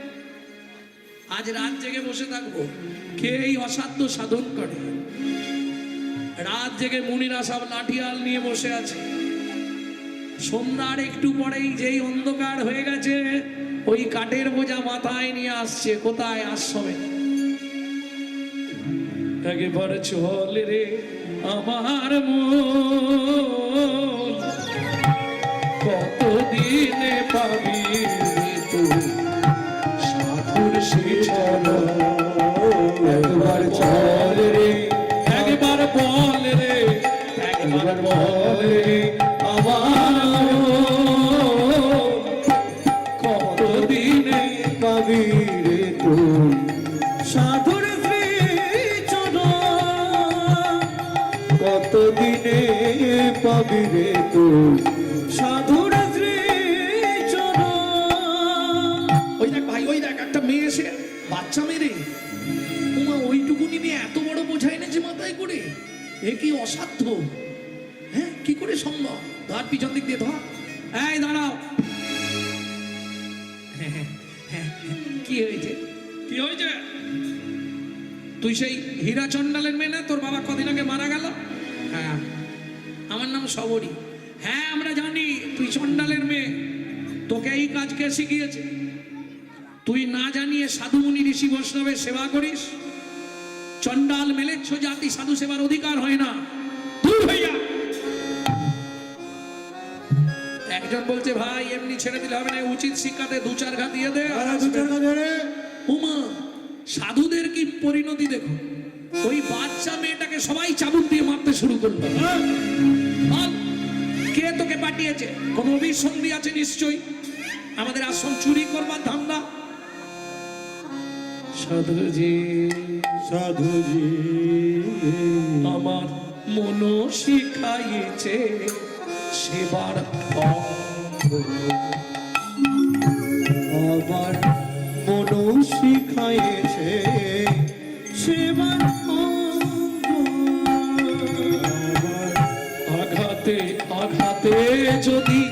Speaker 1: আজ রাত জেগে বসে থাকবো? কে এই অসাধ্য সাধন করে? রাত জেগে মুনিরা সব লাঠিয়াল নিয়ে বসে আছে। সন্ধ্যার একটু পরেই যেই অন্ধকার হয়ে গেছে, ওই কাঠের বোঝা মাথায় নিয়ে আসছে। কোথায়? আশ্রমে। একবার চল রে আমার মন, কতদিনে পাবি তুই সাধুর শিক্ষণ।
Speaker 2: একবার চল রে,
Speaker 1: একবার বল রে, একবার বল রে আমার কতদিনে
Speaker 2: পাবি রে তুই সাধুর শ্রী চরণ, কতদিনে পাবি রে তুই সাধুর শ্রী চরণ।
Speaker 1: ওই দেখ ভাই, ওই দেখ একটা মেয়ে এসে বাচ্চা মেরে, তোমার ওইটুকুনি নিয়ে এত বড় বোঝা এনেছে মাথায় করে। এ কি অসাধ্য! হ্যাঁ, কি করে সম্ভব? ধর পিছন দিক দিয়ে ধর। এই দাঁড়াও। কি হয়েছে? কি হয়েছে? তুই সেই হীরা চন্ডালের মেয়ে না? তোর বাবা কদিন আগে মারা গেল। হ্যাঁ, আমার নাম সবরী। হ্যাঁ, আমরা জানি তুই চন্ডালের মেয়ে। তোকে এই কাজ কে শিখিয়েছে? তুই না জানিয়ে সাধু মুনি ঋষি বৈষ্ণবের সেবা করিস? চন্ডাল মেলেচ্ছ জাতি, সাধু সেবার অধিকার হয় না, দূর হইয়া। একজন বলছে ভাই এমনি ছেড়ে দিলে হবে না, উচিত শিক্ষাতে দু চার ঘা দিয়ে দে। উমা, সাধুদের কি পরিণতি দেখো। ওই বাচ্চা মেয়েটাকে সবাই চাবুক দিয়ে মারতে শুরু করলো। বল, কে তোকে পাঠিয়েছে? কোন অভিসন্ধি আছে নিশ্চয়ই। আমাদের আশ্রম চুরি করবার ধান্দা। সাধুজি,
Speaker 2: সাধুজি
Speaker 1: আমার মন শিখাইছে সেবার অঙ্গ।
Speaker 2: আমার মন শিখাইছে সেবার অঙ্গ।
Speaker 1: আঘাতে আঘাতে যদি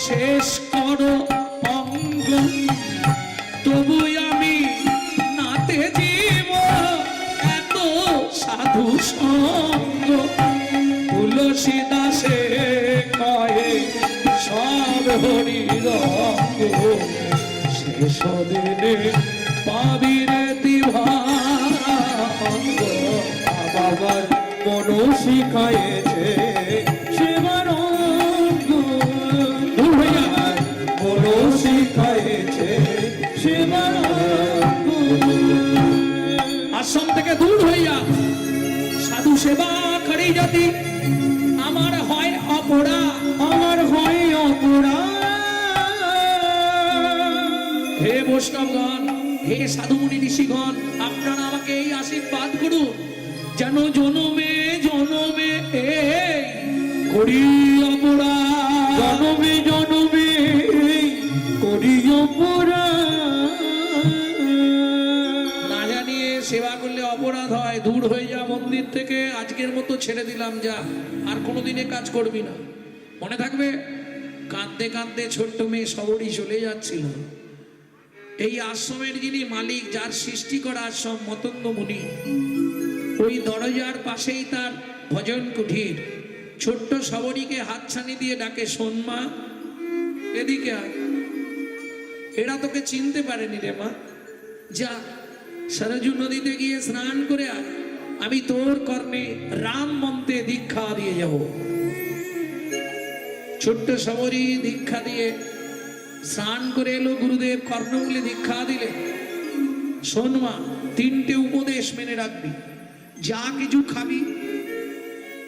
Speaker 1: শেষ করো অঙ্গ, তবু আমি নাতে জীব এত সাধু সঙ্গ। তুলসী দাসে কয়ে সব হরি রঙ্গ, শেষ দিনে পাবি রে দিভাঙ্গ।
Speaker 2: বাবার মন শিখাইছে সেবার অঙ্গ। মন শিখাইছে সেবার অঙ্গ।
Speaker 1: আশ্রম থেকে দূর হইয়া সাধু সেবা করি যদি আমার হয় অপরাধ,
Speaker 2: আমার হয় অপরাধ।
Speaker 1: হে বৈষ্ণবগণ, হে সাধুমুনি ঋষিগণ, আপনারা আমাকে এই আশীর্বাদ করুন যেন জনমে জনমে এই করি অপরাধ,
Speaker 2: জনমে জনমে করি অপরাধ।
Speaker 1: না জানিয়ে সেবা করলে অপরাধ হয়। দূর হয়ে যা মন্দির থেকে, আজকের মতো ছেড়ে দিলাম, যা, আর কোনোদিনে কাজ করবি না। মনে থাকবে? কাঁদতে কাঁদতে ছোট্ট মেয়ে সবরী চলে যাচ্ছিল। এই আশ্রমের যিনি মালিক, যার সৃষ্টি করা আশ্রম মতঙ্গ মুনি, ওই দরজার পাশেই তার ভজন কুঠির। ছোট্ট সবরীকে হাতছানি দিয়ে ডাকে, শোন মা, এদিকে আয়। এরা তোকে চিনতে পারেনি রে মা, যা সরজু নদীতে গিয়ে স্নান করে আয়, আমি তোর কর্ণে রাম মন্ত্রে দীক্ষা দিয়ে যাব। ছোট্ট সবরী দীক্ষা দিয়ে স্নান করে এলো, গুরুদেব কর্ণমূলে দীক্ষা দিলে। শোন মা, 3টে উপদেশ মেনে রাখবি। যা কিছু খাবি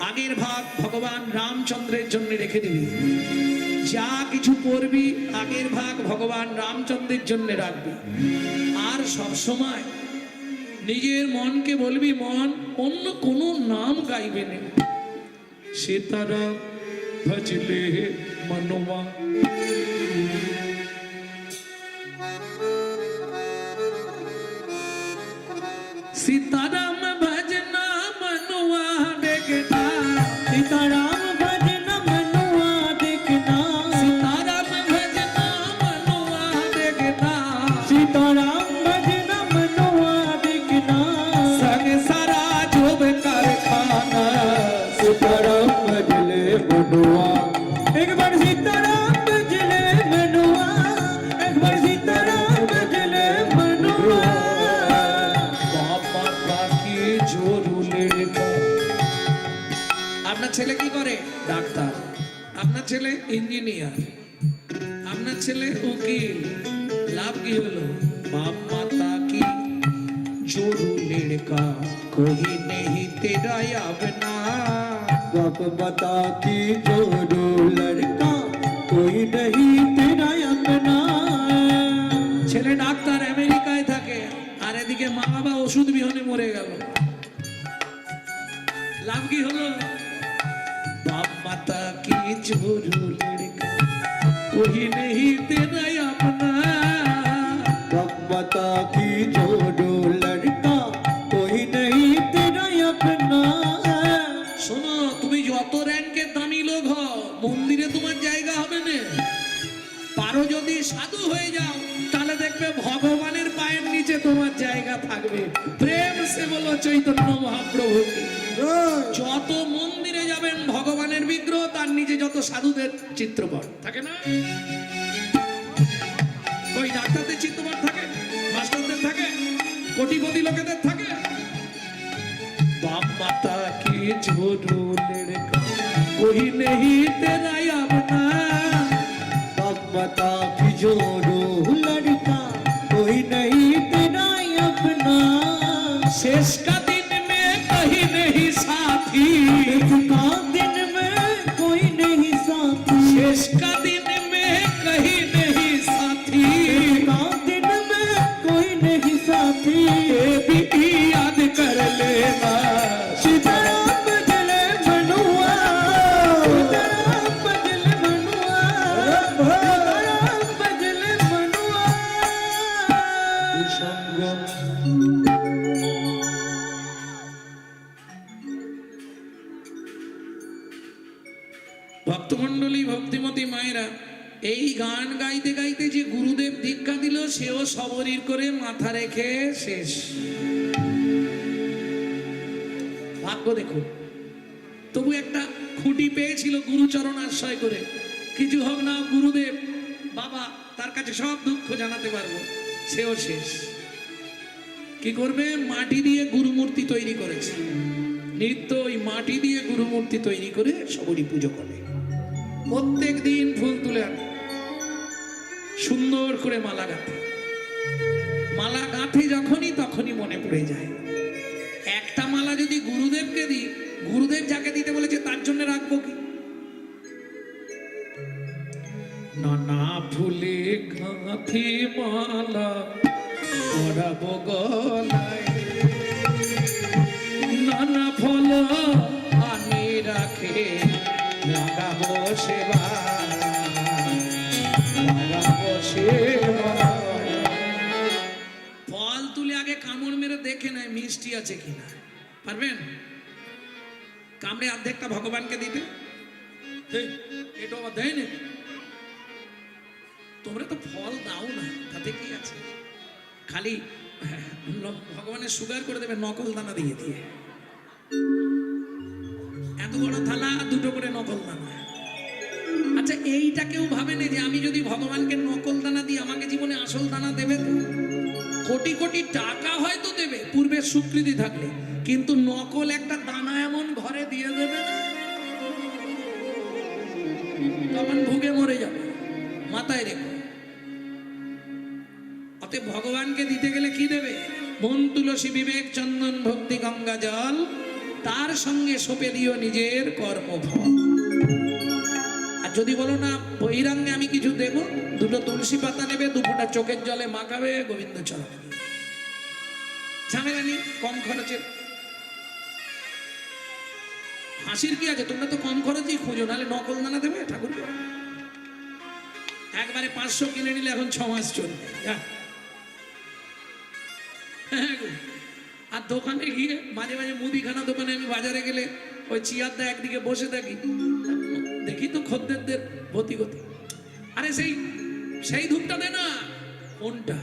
Speaker 1: আগের ভাগ ভগবান রামচন্দ্রের জন্য রেখে দিবি, যা কিছু পড়বি আগের ভাগ ভগবান রামচন্দ্রের জন্য রাখবি। আর সব সময় নিজের মনকে বলবি, মন অন্য কোনো নাম গাইবে না, সীতারাম ভজলে মনোমা। सीताराम भजना मनुआ देखना,
Speaker 2: सीताराम भजना मनुआ देखना,
Speaker 1: सीताराम भजना मनुआ देखना,
Speaker 2: सीताराम भजना मनुआ देखना,
Speaker 1: संग सारा जोब कारखाना,
Speaker 2: सीताराम भजले मनुआ। एक बार सीताराम भजले मनुआ, एक बार सीताराम भजले मनुआ।
Speaker 1: बाबा बाकी जोरुले का। আপনার ছেলে কি করে? ডাক্তার। আপনার ছেলে ইঞ্জিনিয়ার, আপনার ছেলে উকিল। লাভ কি হলো? বাপ মাতা কি जोरू लड़का कोई नहीं तेरा अपना,
Speaker 2: बाप बता की जोड़ो लड़का कोई नहीं तेरा अपना।
Speaker 1: ছেলে ডাক্তার, আমেরিকায় থাকে, আর এদিকে মা বাবা ওষুধ বিহনে মরে গেল। লাভ কি হলো? बाप माता की जोरू लड़का कोई नहीं तेरा अपना,
Speaker 2: बाप बता की जोड़ो लड़का कोई नहीं तेरा अपना।
Speaker 1: শোনো, তুমি যত র্যাঙ্কের দামি লোক হও, মন্দিরে তোমার জায়গা হবে না। পারো যদি সাধু হয়ে যাও, তাহলে দেখবে ভগবানের পায়ের নিচে তোমার জায়গা থাকবে। প্রেম সে বলো চৈতন্য মহাপ্রভু কি। যত মন্দিরে যাবেন ভগবানের বিগ্রহ, তার নিচে যত সাধুদের চিত্রপট থাকে না? ওই ডাক্তারদের চিত্রপট থাকে, মাস্টারদের থাকে, কোটিপতি লোকেদের থাকে। बाप माता की जोरू लड़का कोई नहीं तेरा अपना,
Speaker 2: बाप बता की जोड़ो लड़का कोई नहीं तेरा अपना।
Speaker 1: शेष का दिन में कहीं नहीं साथी,
Speaker 2: का दिन में कोई नहीं साथी,
Speaker 1: शेष का दिन में कहीं नहीं साथी,
Speaker 2: का दिन में कोई नहीं साथी।
Speaker 1: ये भी याद कर लेना,
Speaker 2: सीताराम भजले मनुआ, सीताराम भजले मनुआ, सीताराम भजले मनुआ। ভক্তমণ্ডলী, ভক্তিমতী মায়েরা, এই গান গাইতে গাইতে যে গুরুদেব দীক্ষা দিল, সেও সবরীর করে মাথা রেখে শেষ। ভাগ্য দেখুন, তবু একটা খুঁটি পেয়েছিল গুরুচরণ আশ্রয় করে। কিছু হোক না, গুরুদেব বাবা, তার কাছে সব দুঃখ জানাতে পারবো। সেও শেষ। কি করবে? মাটি দিয়ে গুরুমূর্তি তৈরি করেছে। নিত্য ওই মাটি দিয়ে গুরুমূর্তি তৈরি করে সবরই পুজো করে। প্রত্যেক দিন ফুল তুলে আনে, সুন্দর করে মালা গাঁথে। মালা গাঁথে যখনই, তখনই মনে পড়ে যায়। একটা মালা যদি গুরুদেবকে দিই, গুরুদেব যাকে দিতে বলেছে তার জন্য রাখবো কি? নানা ফুলে গাঁথি মালা পরাবো গলায়, নানা ফল আনি রাখে লাগাবো সেবা, লাগাবো সেবা। ফল তুলে আগে কামড় মেরে দেখে নেয় মিষ্টি আছে কিনা। পারবেন কামড়ে অর্ধেকটা ভগবানকে দিতে? এটা আবার দেয় না। তোমরা তো ফল দাও না, তাতে কি আছে? খালি ভগবানের সুগার করে দেবে নকল দানা দিয়ে দিয়ে। এত এত বড় থালা আর দুটো করে নকল দানা। আচ্ছা এইটা কেউ ভাবেনি যে আমি যদি ভগবানকে নকল দানা দিই আমাকে জীবনে আসল দানা দেবে তো? কোটি কোটি টাকা হয়তো দেবে পূর্বের স্বীকৃতি থাকলে, কিন্তু নকল একটা দানা এমন ঘরে দিয়ে দেবে না, তখন ভুগে মরে যাবে। মাথায় রেখো। অতএব ভগবানকে দিতে গেলে কি দেবে? মন তুলসী বিবেক চন্দন ভক্তি গঙ্গা জল, তার সঙ্গে সপে দিও নিজের কর্মফল। আর যদি বলো না বহিরাঙ্গে আমি কিছু দেব, দুটো তুলসী পাতা নেবে, দুপুরটা চোখের জলে মাখাবে, গোবিন্দ চরণে ঝামেলা নেই, কম খরচে। হাসির কি আছে? তোমরা তো কম খরচেই খুঁজো, নাহলে নকল দানা দেবে ঠাকুর? একবারে 500 কিনে নিলে এখন 6 মাস চলবে। আর দোকানে গিয়ে মাঝে মাঝে মুদিখানা দোকানে আমি বাজারে গেলে ওই চেয়ারটা একদিকে বসে থাকি, দেখি তো খদ্দেরদের গতি গতি, আরে সেই ধূপটা দে না। কোনটা?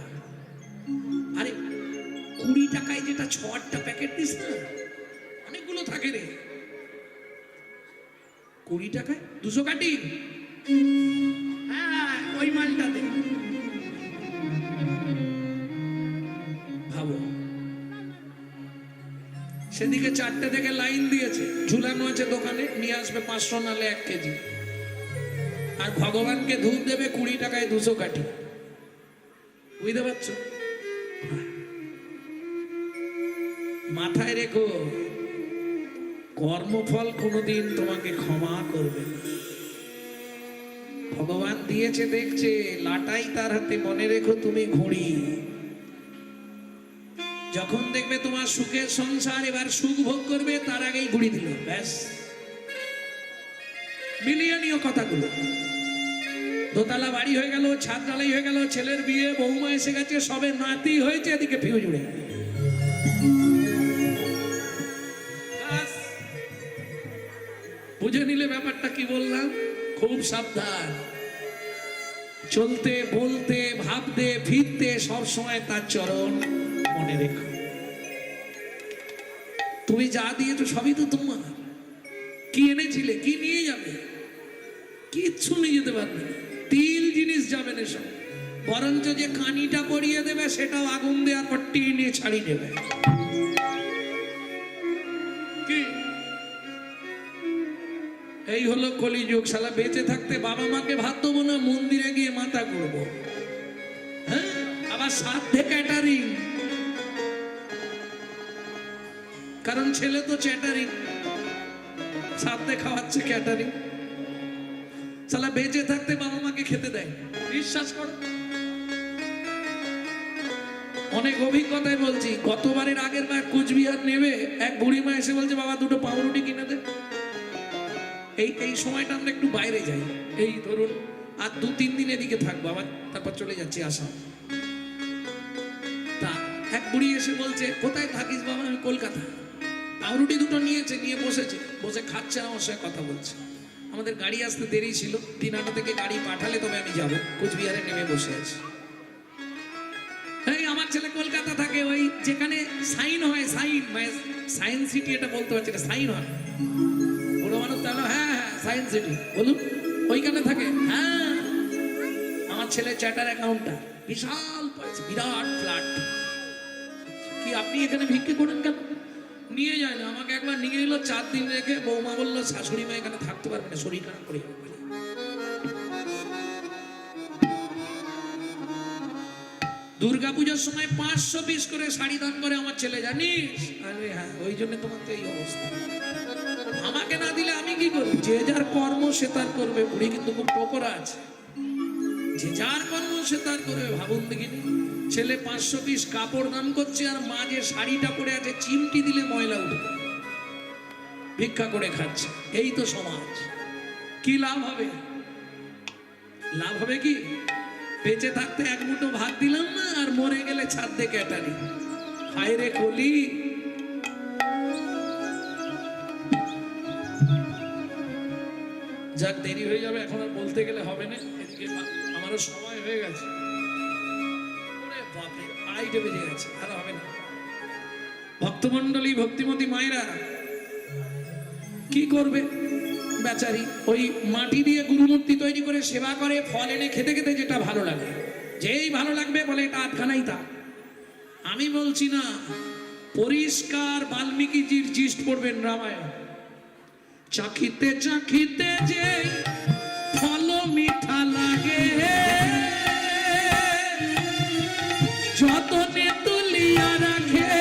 Speaker 2: আরে 20 টাকায় যেটা 6-8টা প্যাকেট দিস না, অনেকগুলো থাকে রে। 20 টাকায় 200 কাটি, হ্যাঁ ওই মালটা দে। ভাবো, সেদিকে 4টে থেকে লাইন দিয়েছে, ঝুলানো আছে দোকানে, নিয়ে আসবে 500 নালে 1 কেজি। আর ভগবানকে ধূপ দেবে 20 টাকায় 200 কাঠি। বুঝতে পারছো? মাথায় রেখো, কর্মফল কোনোদিন তোমাকে ক্ষমা করবে না। ভগবান দিয়েছে দেখছে, লাটাই তার হাতে, মনে রেখো তুমি ঘুড়ি। যখন দেখবে তোমার সুখের সংসার এবার সুখ ভোগ করবে, তার আগেই ঘুড়ি দিল, ব্যাস। মিলিয়ে নিও কথাগুলো। দোতলা বাড়ি হয়ে গেল, ছাদ ঢালাই হয়ে গেল, ছেলের বিয়ে, বৌমা এসে গেছে, সবে নাতি হয়েছে, এদিকে ফিউজ উড়ে গেল। বুঝে নিলে ব্যাপারটা কি বললাম? খুব সাবধান। চলতে বলতে ভাবতে ফিরতে সব সময় তার চরণ মনে রেখো। তুমি যা দিয়েছো সবই তো তোমার। কি এনেছিলে? কি নিয়ে যাবে? কিচ্ছু নিয়ে যেতে পারবে না, তিল জিনিস যাবে না সব। বরঞ্চ যে কানিটা পরিয়ে দেবে সেটাও আগুন দেওয়ার পর টিনে ছাড়িয়ে দেবে। কি এই হলো কলিযুগ। শালা বেঁচে থাকতে বাবা মাকে ভাত দেবো না, মন্দিরে গিয়ে মাথা করবো। হ্যাঁ, আবার সাধ্যে ক্যাটারিং, কারণ ছেলে তো চ্যাটারিং, সাধ্যে খাওয়াচ্ছে ক্যাটারিং। শালা বেঁচে থাকতে বাবা মাকে খেতে দেয়, বিশ্বাস করো। অনেক অভিজ্ঞতায় বলছি, গতবারের আগের বার কুচবিহার নেবে, এক বুড়ি মা এসে বলছে বাবা 2টো পাউরুটি কিনে দে। এই সময়টা আমরা একটু বাইরে যাই, এই ধরুন আর 2-3 দিন এদিকে থাকবো, আবার তারপর চলে যাচ্ছি আসাম। তা এক বুড়ি এসে বলছে কোথায় থাকিস বাবা? আমি কলকাতা। পাউরুটি 2টো নিয়েছে, নিয়ে বসেছে, বসে খাচ্ছে, আমার সঙ্গে কথা বলছে। আমাদের গাড়ি আসতে দেরি ছিল, 3 থেকে গাড়ি পাঠালে তবে আমি যাবো। কুচবিহারে নেমে বসে আছি। এই আমার ছেলে কলকাতা থাকে, ওই যেখানে সাইন হয়, সায়েন্স সিটি, এটা বলতে পারছি না, সাইন হয়। বড় মানুষ তাহলে হ্যাঁ হ্যাঁ সায়েন্স সিটি বলুন, ওইখানে থাকে। হ্যাঁ, আমার ছেলে চ্যাটার অ্যাকাউন্টার, বিশাল পয়সা, বিরাট ফ্ল্যাট। কি আপনি এখানে ভিক্ষে করেন কেন? নিয়ে যায় না, আমাকে একবার নিয়ে এলো, 4 দিন রেখে বৌমা বললো শাশুড়ি মা এখানে থাকতে পারবে না, শরীর খারাপ করে যাবে। দুর্গাপূজার সময় 500 পিস করে শাড়ি দান করে আমার ছেলে, জানিস? আরে হ্যাঁ, ওই জন্য তোমার তো এই অবস্থা। আমাকে না দিলে আমি কি করব? যে যার কর্ম সে তার করবে। বুড়ি কিন্তু খুব পকড়া আছে, যে যার কর্ম সে তার করবে। ভাবুন দেখিনি, ছেলে 500 পিস কাপড় দান করছে, আর মা যে শাড়িটা পরে আছে চিমটি দিলে ময়লা উঠে, ভিক্ষা করে খাচ্ছে। এই তো সমাজ। কি লাভ হবে? লাভ হবে কি? বেঁচে থাকতে 1 মুঠো ভাত দিলাম না, আর মরে গেলে ছাদে ক্যাটারি। হায় রে কলি। যাক, দেরি হয়ে যাবে, এখন আর বলতে গেলে হবে না। এদিকে আমারও সময় হয়ে গেছে। বাপরে, 2:30 বেজে গেছে, আর হবে না। ভক্তমন্ডলী, ভক্তিমতী মায়েরা,
Speaker 1: কি করবে বেচারি? ওই মাটি দিয়ে গুরুমূর্তি তৈরি করে সেবা করে, ফল এনে খেতে খেতে যেটা ভালো লাগে, যেই ভালো লাগবে বলে এটা আধখানাই তা। আমি বলছি না, পরিষ্কার বাল্মীকিজির জিস্ট পড়বেন রামায়ণ। চাখিতে চাখিতে যে ফল মিঠা লাগে, যতনে তুলিয়া রাখে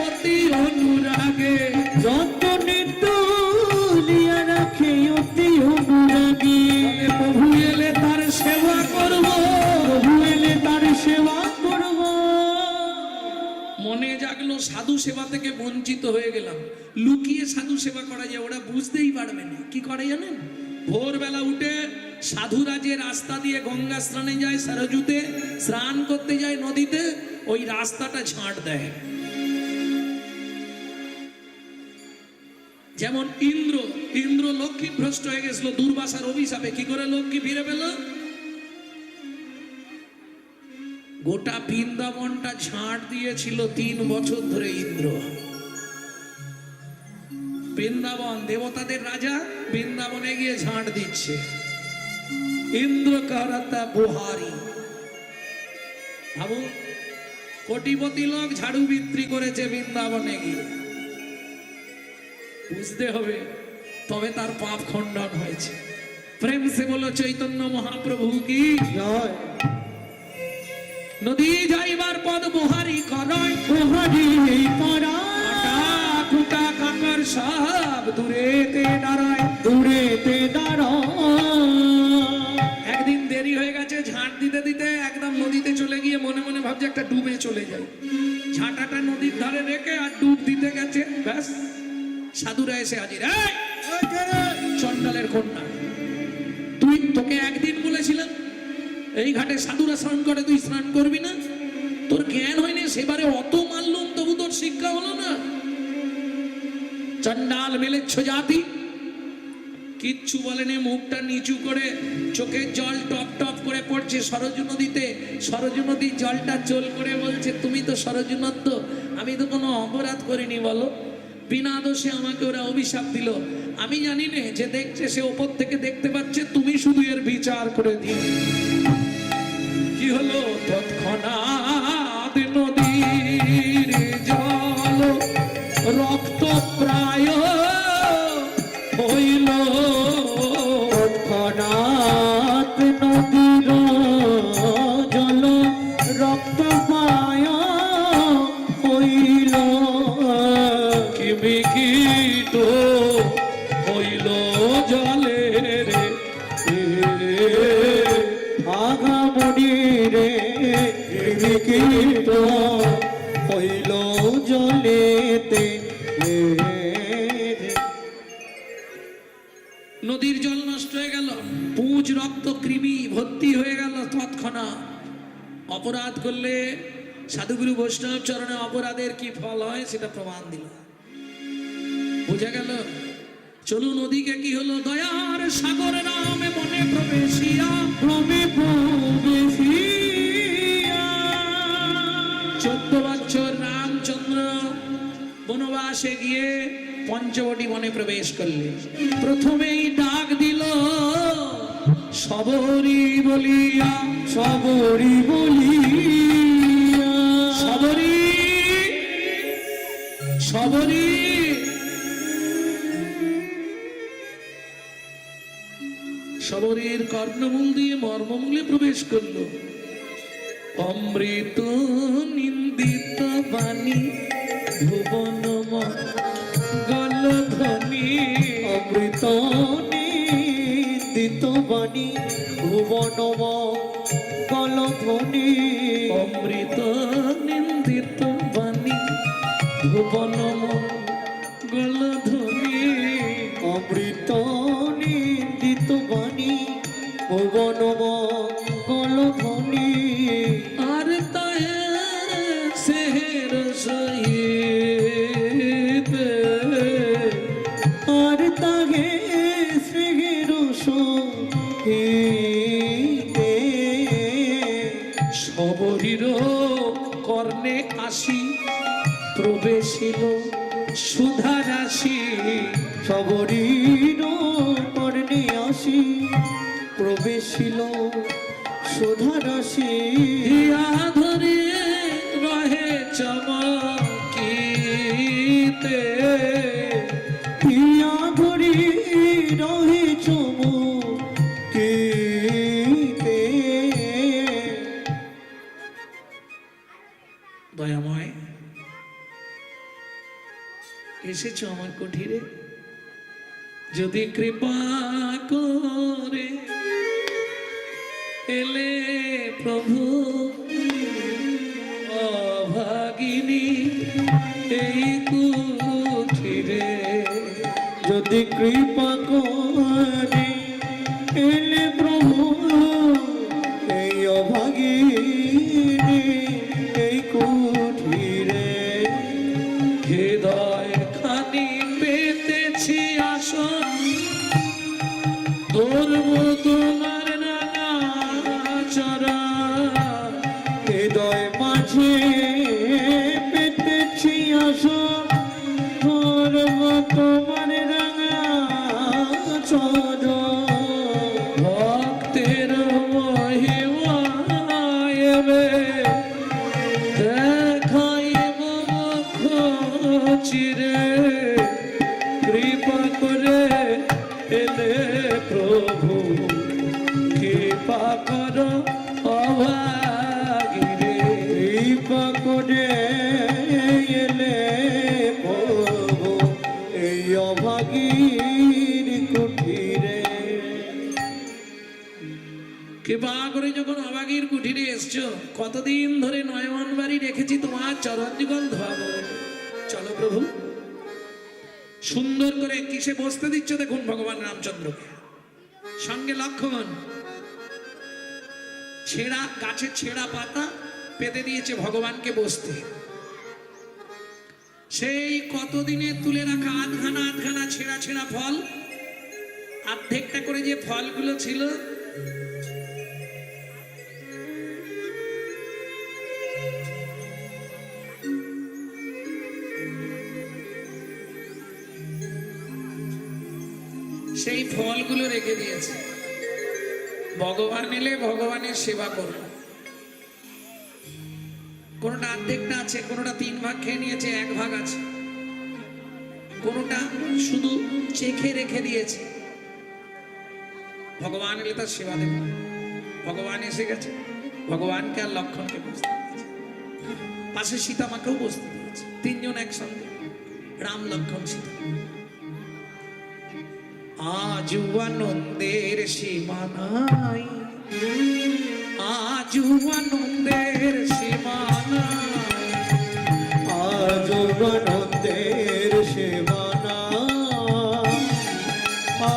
Speaker 1: অতি অনুরাগে।
Speaker 3: যতনে তুলিয়া রাখে অতি অনুরাগে।
Speaker 1: প্রভু এলে তার সেবা করব,
Speaker 3: প্রভু এলে তার সেবা করব।
Speaker 1: মনে জাগলো সাধু সেবা থেকে বঞ্চিত হয়ে গেলাম। লুকিয়ে সাধু সেবা করা যায়, ওরা বুঝতেই পারবে না। কি করে জানেন? ভোরবেলা উঠে সাধুরা যে রাস্তা দিয়ে গঙ্গা স্নানে যায়, সরজুতে স্নান করতে যায় নদীতে, ওই রাস্তাটা ঝাঁট দেয়। যেমন ইন্দ্র লক্ষ্মী ভ্রষ্ট হয়ে গেছিল দুর্বাসার অভিশাপে। কি করে লক্ষ্মী ফিরে পেল? গোটা বৃন্দাবনটা ঝাঁট দিয়েছিল 3 বছর ধরে ইন্দ্র। বৃন্দাবন দেবতাদের রাজা বৃন্দাবনে গিয়ে ঝাঁট দিচ্ছে। ইন্দ্র কারাতা বুহারি। ভাবুন, কোটিপতি লোক ঝাড়ু বিক্রি করেছে বৃন্দাবনে গিয়ে। বুঝতে হবে, তবে তার পাপ খণ্ডন হয়েছে। প্রেম সে বলো চৈতন্য মহাপ্রভু কি
Speaker 3: জয়।
Speaker 1: নদী যাইবার পদ বুহারি করয়,
Speaker 3: বুহারি করা
Speaker 1: খুটা কাকর সব দূরেতে দাঁড়ায়।
Speaker 3: দূরেতে দাঁড়ায়।
Speaker 1: একদিন দেরি হয়ে গেছে, ঝাঁট দিতে দিতে একদম নদীতে চলে গিয়ে মনে মনে ভাবছে একটা ডুবে চলে যায়। ঝাঁটাটা নদীর ধারে রেখে আর ডুব দিতে গেছে, ব্যাস সাধুরা এসে হাজির। চন্ডালের কন্যা, তোকে একদিন বলেছিলাম এই ঘাটে সাধুরা স্নান করে, তুই স্নান করবি না? তোর জ্ঞান হয়নি, সেবারে অত মানলুম তবু তোর শিক্ষা হলো না। চন্ডাল মেলেচ্ছ জাতি, কিচ্ছু বলেনি। মুখটা নিচু করে চোখের জল টপ টপ করে পড়ছে সরজু নদীতে। সরজু নদীর জলটা চল করে বলছে, তুমি তো সরজু নদ্য, আমি তো কোনো অপরাধ করিনি, বলো। বিনা দোষে আমাকে ওরা অভিশাপ দিল। আমি জানি না যে দেখছে সে ওপর থেকে দেখতে পাচ্ছে, তুমি শুধু এর বিচার করে দিও। কি হলো? তৎক্ষণাৎ নদীর জল রক্ত প্রায় হইল।
Speaker 3: তৎক্ষণাৎ নদীর জল রক্ত পায় হইল।
Speaker 1: কি বিকীট হইল জলে রে
Speaker 3: আগামনি রে বিকীট হইল জলেতে।
Speaker 1: নদীর জল নষ্ট হয়ে গেল, পুঁজ রক্ত কৃমি ভর্তি হয়ে গেল। তৎক্ষণাৎ অপরাধ করলে সাধুগুরু বৈষ্ণব চরণে অপরাধের কি ফল হয় সেটা প্রমাণ দিল। বুঝা গেল? চলুন ওদিকে কি হলো? দয়ার সাগর নামে মনে প্রবেশিয়া,
Speaker 3: ক্রমে প্রবেশিয়া
Speaker 1: 14 বছর রামচন্দ্র বনবাসে গিয়ে পঞ্চবটি বনে প্রবেশ করলে। প্রথমেই ডাক দিল সবরি বলিয়া,
Speaker 3: সবরি বলিয়া
Speaker 1: সবরি সবরি। সবরীর কর্ণমূল দিয়ে মর্মমূলে প্রবেশ করলো। অমৃত নিন্দিত বাণী ভুবন গলধ্বনি।
Speaker 3: অমৃত নিন্দিত বাণী ভুবন গলধ্বনি।
Speaker 1: অমৃত নিন্দিত বাণী ভুবন গলধ্বনি।
Speaker 3: অমৃত নিন্দিত বাণী ভুবন গলধ্বনি।
Speaker 1: আর তাহে সেহের সহিত সুধা রাশি
Speaker 3: সবরীর কর্ণে আসি প্রবেশিল সুধা রাশি
Speaker 1: হিয়া ধরে রহে চমকিতে
Speaker 3: পিয়া ধরি রহে চমকিতে
Speaker 1: দয়াময় এসেছো আমার কুঠিরে, যদি কৃপা করে এলে প্রভু অভাগিনী এই কুঠিরে,
Speaker 3: যদি কৃপা করে এলে প্রভু এই অভাগিনী এই কুঠিরে,
Speaker 1: হৃদয় খানি পেতেছি আসন ধর্ম তোমার নানা চরা,
Speaker 3: হৃদয় মাঝে পেতেছি আসন ধর্ম তোমার রাঙা চরণ,
Speaker 1: ভক্তের মহিমায়বে দেখাইব মুখ চিরে, কৃপা করে এলে প্রভু কৃপা কর অভাগিরে,
Speaker 3: কৃপা করে এলে প্রভু এই অভাগীর কুঠিরে।
Speaker 1: কৃপা করে যখন অভাগীর কুঠিরে এসছো, কতদিন ধরে নয়ন বাড়ি রেখেছি তোমার চরণ যুগল ধোয়াবো, চলো প্রভু। সুন্দর করে কিসে বসতে দিচ্ছ দেখুন ভগবান রামচন্দ্রকে, সঙ্গে লক্ষ্মণ। ছেঁড়া গাছের ছেঁড়া পাতা পেতে দিয়েছে ভগবানকে বসতে, সেই কতদিনে তুলে রাখা আধখানা আধখানা ছেঁড়া ছেঁড়া ফল, অর্ধেকটা করে যে ফলগুলো ছিল সেই ফলগুলো রেখে দিয়েছে। ভগবান এলে ভগবানের সেবা করব, কোনোটা অর্ধেকটা আছে, কোনোটা 3 ভাগ খেয়ে নিয়েছে, 1 ভাগ আছে, কোনোটা শুধু চেখে রেখে দিয়েছে। ভগবান এলে তার সেবা দেব। ভগবান এসে গেছে, ভগবানকে আর লক্ষণকে বসতে দিয়েছে, পাশে সীতা মাকেও বসতে দিয়েছে, 3 জন একসঙ্গে, রাম লক্ষণ সীতা। আজু আনন্দের সীমা নাই, আজু আনন্দের সীমা নাই,
Speaker 3: আজ আনন্দের সীমানা,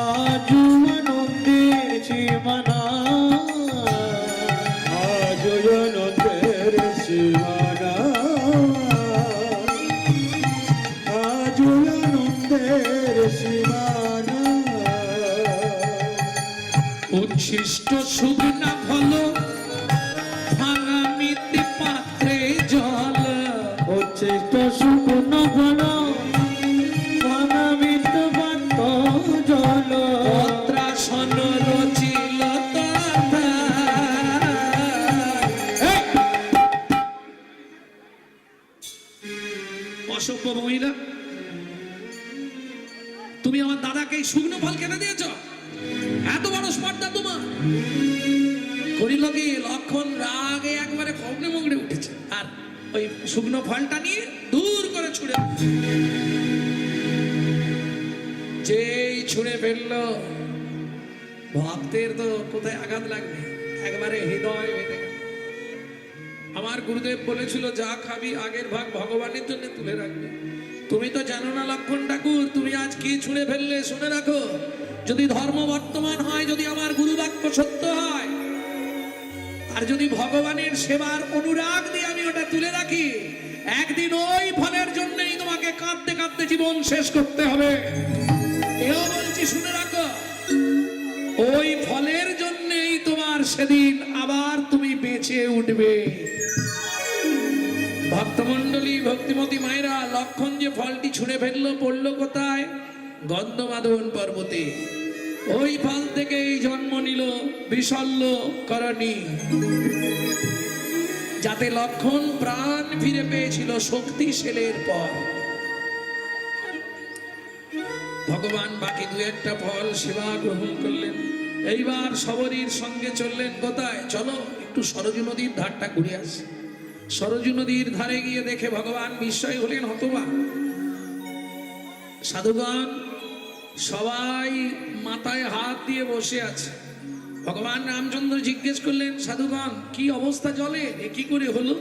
Speaker 3: আজ আনন্দের সীমানা, আজ আনন্দের সীমানা, আজ আনন্দের সীমানা,
Speaker 1: উচ্ছিষ্ট শুকনা ফল ভাঙা মিথ্যে পাত্রে জল,
Speaker 3: উচ্ছিষ্ট শুকনো ফল ভাঙামিত পাত্র জল,
Speaker 1: পত্রাসন রচিল তথা। এই! অসভ্য মহিলা, তুমি আমার দাদাকে এই শুকনো ফল কেটে দিয়েছ, এত বড় স্পর্ধা তোমার। করিল কি, লক্ষণ রাগে একবারে ফগ্নে মগড়ে উঠেছে, আর ওই শুকনো ফলটা নিয়ে দূর করে ছুঁড়ে, যেই ছুঁড়ে ফেললো, ভক্তের তো কোথায় আঘাত লাগবে, একবারে হৃদয় বেঁধে গেল। আমার গুরুদেব বলেছিল, যা খাবি আগের ভাগ ভগবানের জন্য তুলে রাখবে। তুমি তো জানো না লক্ষণ ঠাকুর, তুমি আজ কি ছুঁড়ে ফেললে, শুনে রাখো। যদি ধর্ম বর্তমান হয়, যদি আমার গুরু বাক্য সত্য হয়, আর যদি ভগবানের সেবার অনুরাগ দিয়ে আমি ওটা তুলে রাখি, একদিন ওই ফলের জন্যই তোমাকে কাঁদতে কাঁদতে জীবন শেষ করতে হবে। এও বলছি, শুনে রাখো, ওই ফলের জন্যই তোমার সেদিন আবার তুমি বেঁচে উঠবে। ভক্তমণ্ডলী ভক্তিমতী মায়েরা, লক্ষণ যে ফলটি ছুঁড়ে ফেললো পড়লো কোথায়? গন্ধমাদন পর্বতে। ওই ফল থেকেই জন্ম নিল বিশল্য করণী, যাতে লক্ষণ প্রাণ ফিরে পেয়েছিল শক্তিশালের পর। ভগবান বাকি দু একটা ফল সেবা গ্রহণ করলেন। এইবার শবরীর সঙ্গে চললেন কোথায়? চলো একটু সরজু নদীর ধারটা ঘুরে আসি। সরজু নদীর ধারে গিয়ে দেখে ভগবান বিস্ময় হলেন, হতবাক। সাধুগণ সবাই মাথায় হাত দিয়ে বসে আছে। ভগবান রামচন্দ্র জিজ্ঞেস করলেন, সাধুগণ কি অবস্থা জলে, এ কি করে হলো?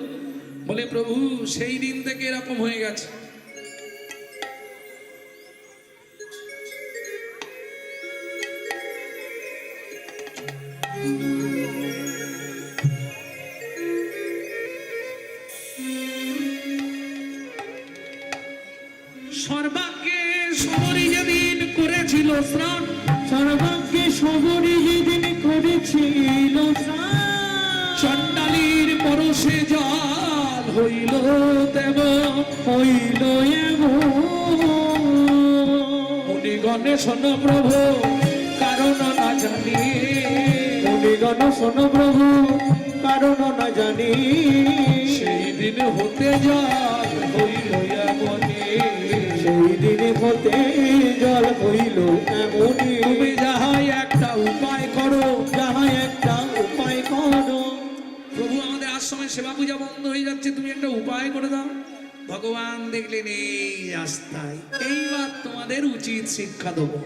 Speaker 1: বলে, প্রভু সেই দিন থেকে এরকম হয়ে গেছে। সর্বাগ্যে শবরী যেদিন করেছিল স্নান,
Speaker 3: সর্বাগ্যে শবরী যেদিন করেছিল
Speaker 1: চণ্ডালীর পরশে জল হইল দেব,
Speaker 3: হইল
Speaker 1: মুনিগণে শোন প্রভু কারণ না জানি,
Speaker 3: মুনিগণ শোন প্রভু কারণ না জানি,
Speaker 1: সেই দিন হতে জল হইল এমনি,
Speaker 3: সেই দিন হতে জল হইল এমনি।
Speaker 1: তুমি যাহাই একটা উপায় করো,
Speaker 3: যাহাই একটা উপায় করো।
Speaker 1: প্রভু আমাদের আশ্রমে সেবা পূজা বন্ধ হয়ে যাচ্ছে, তুমি একটা উপায় করে দাও। ভগবান দেখলেন এই রাস্তায়, এইবার তোমাদের উচিত শিক্ষা দেবো।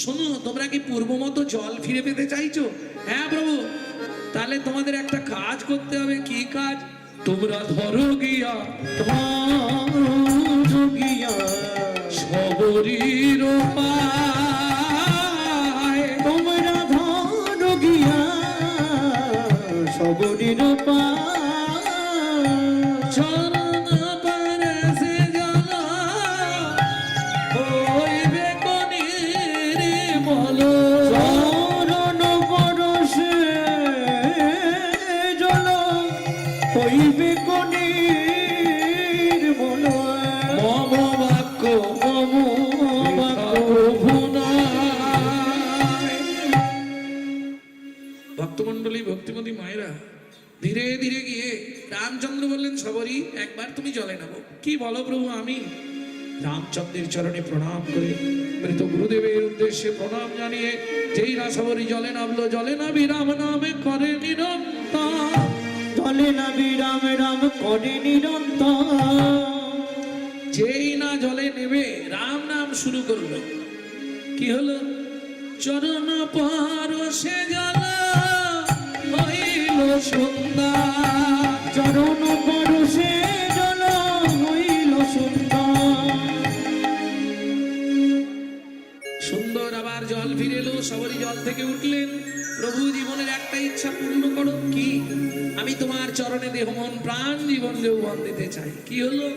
Speaker 1: শোনো, তোমরা কি পূর্ব মতো জল ফিরে পেতে চাইছো? হ্যাঁ প্রভু, তাহলে তোমাদের একটা কাজ করতে হবে। কি কাজ? তোমরা ধরো গিয়া
Speaker 3: গিয়া
Speaker 1: শবরীর পায়,
Speaker 3: তোমরা ধরো গিয়া শবরীর
Speaker 1: চরণ পরশে জল হইবে কনির্মল,
Speaker 3: চরণ পরশে জল হইবে কনির্মল।
Speaker 1: মম বাক্য
Speaker 3: মম বাক্য
Speaker 1: প্রভু নাই। ভক্তমণ্ডলী ভক্তিমতী মায়েরা, ধীরে ধীরে গিয়ে রামচন্দ্র বললেন, শবরী একবার তুমি জলে নামো। কি বলো প্রভু? আমি রামচন্দ্রের চরণে প্রণাম করে মৃত গুরুদেবের উদ্দেশ্যে প্রণাম জানিয়ে যেই না শবরী জলে নামলো, জলে নামি রাম নামে করে নিরন্তর,
Speaker 3: জলে নামি রাম রাম করে নিরন্তর।
Speaker 1: যেই না জলে নেবে রাম নাম শুরু করলো। কি হলো? চরণ পরশে জল হইল সুন্দর,
Speaker 3: চরণ পরশে জল হইল সুন্দর।
Speaker 1: সুন্দর আবার জল ফিরে এলো। শবরী জল থেকে উঠলেন, প্রভু জীবনের একটা ইচ্ছা পূর্ণ করো। কি? আমি তোমার চরণে দেহ মন প্রাণ জীবন যৌবন দিতে চাই। কি হলো?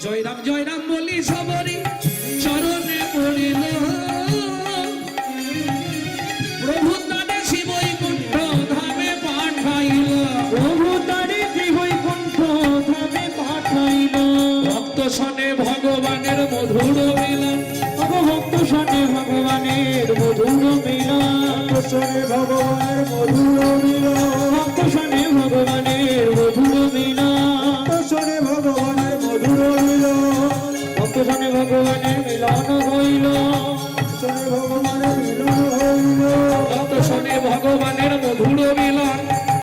Speaker 1: জয় রাম বলি শবরী চরণে পড়িল, প্রভু তারে শিবৈকুণ্ঠ ধামে পাঠাইল,
Speaker 3: প্রভু তারে শ্রীবৈকুণ্ঠ ধামে পাঠাইল।
Speaker 1: ভক্ত শনে ভগবানের মধুর মিলন,
Speaker 3: ভক্ত শনে ভগবানের মধুর মিলন, শনে ভগবানের মধুর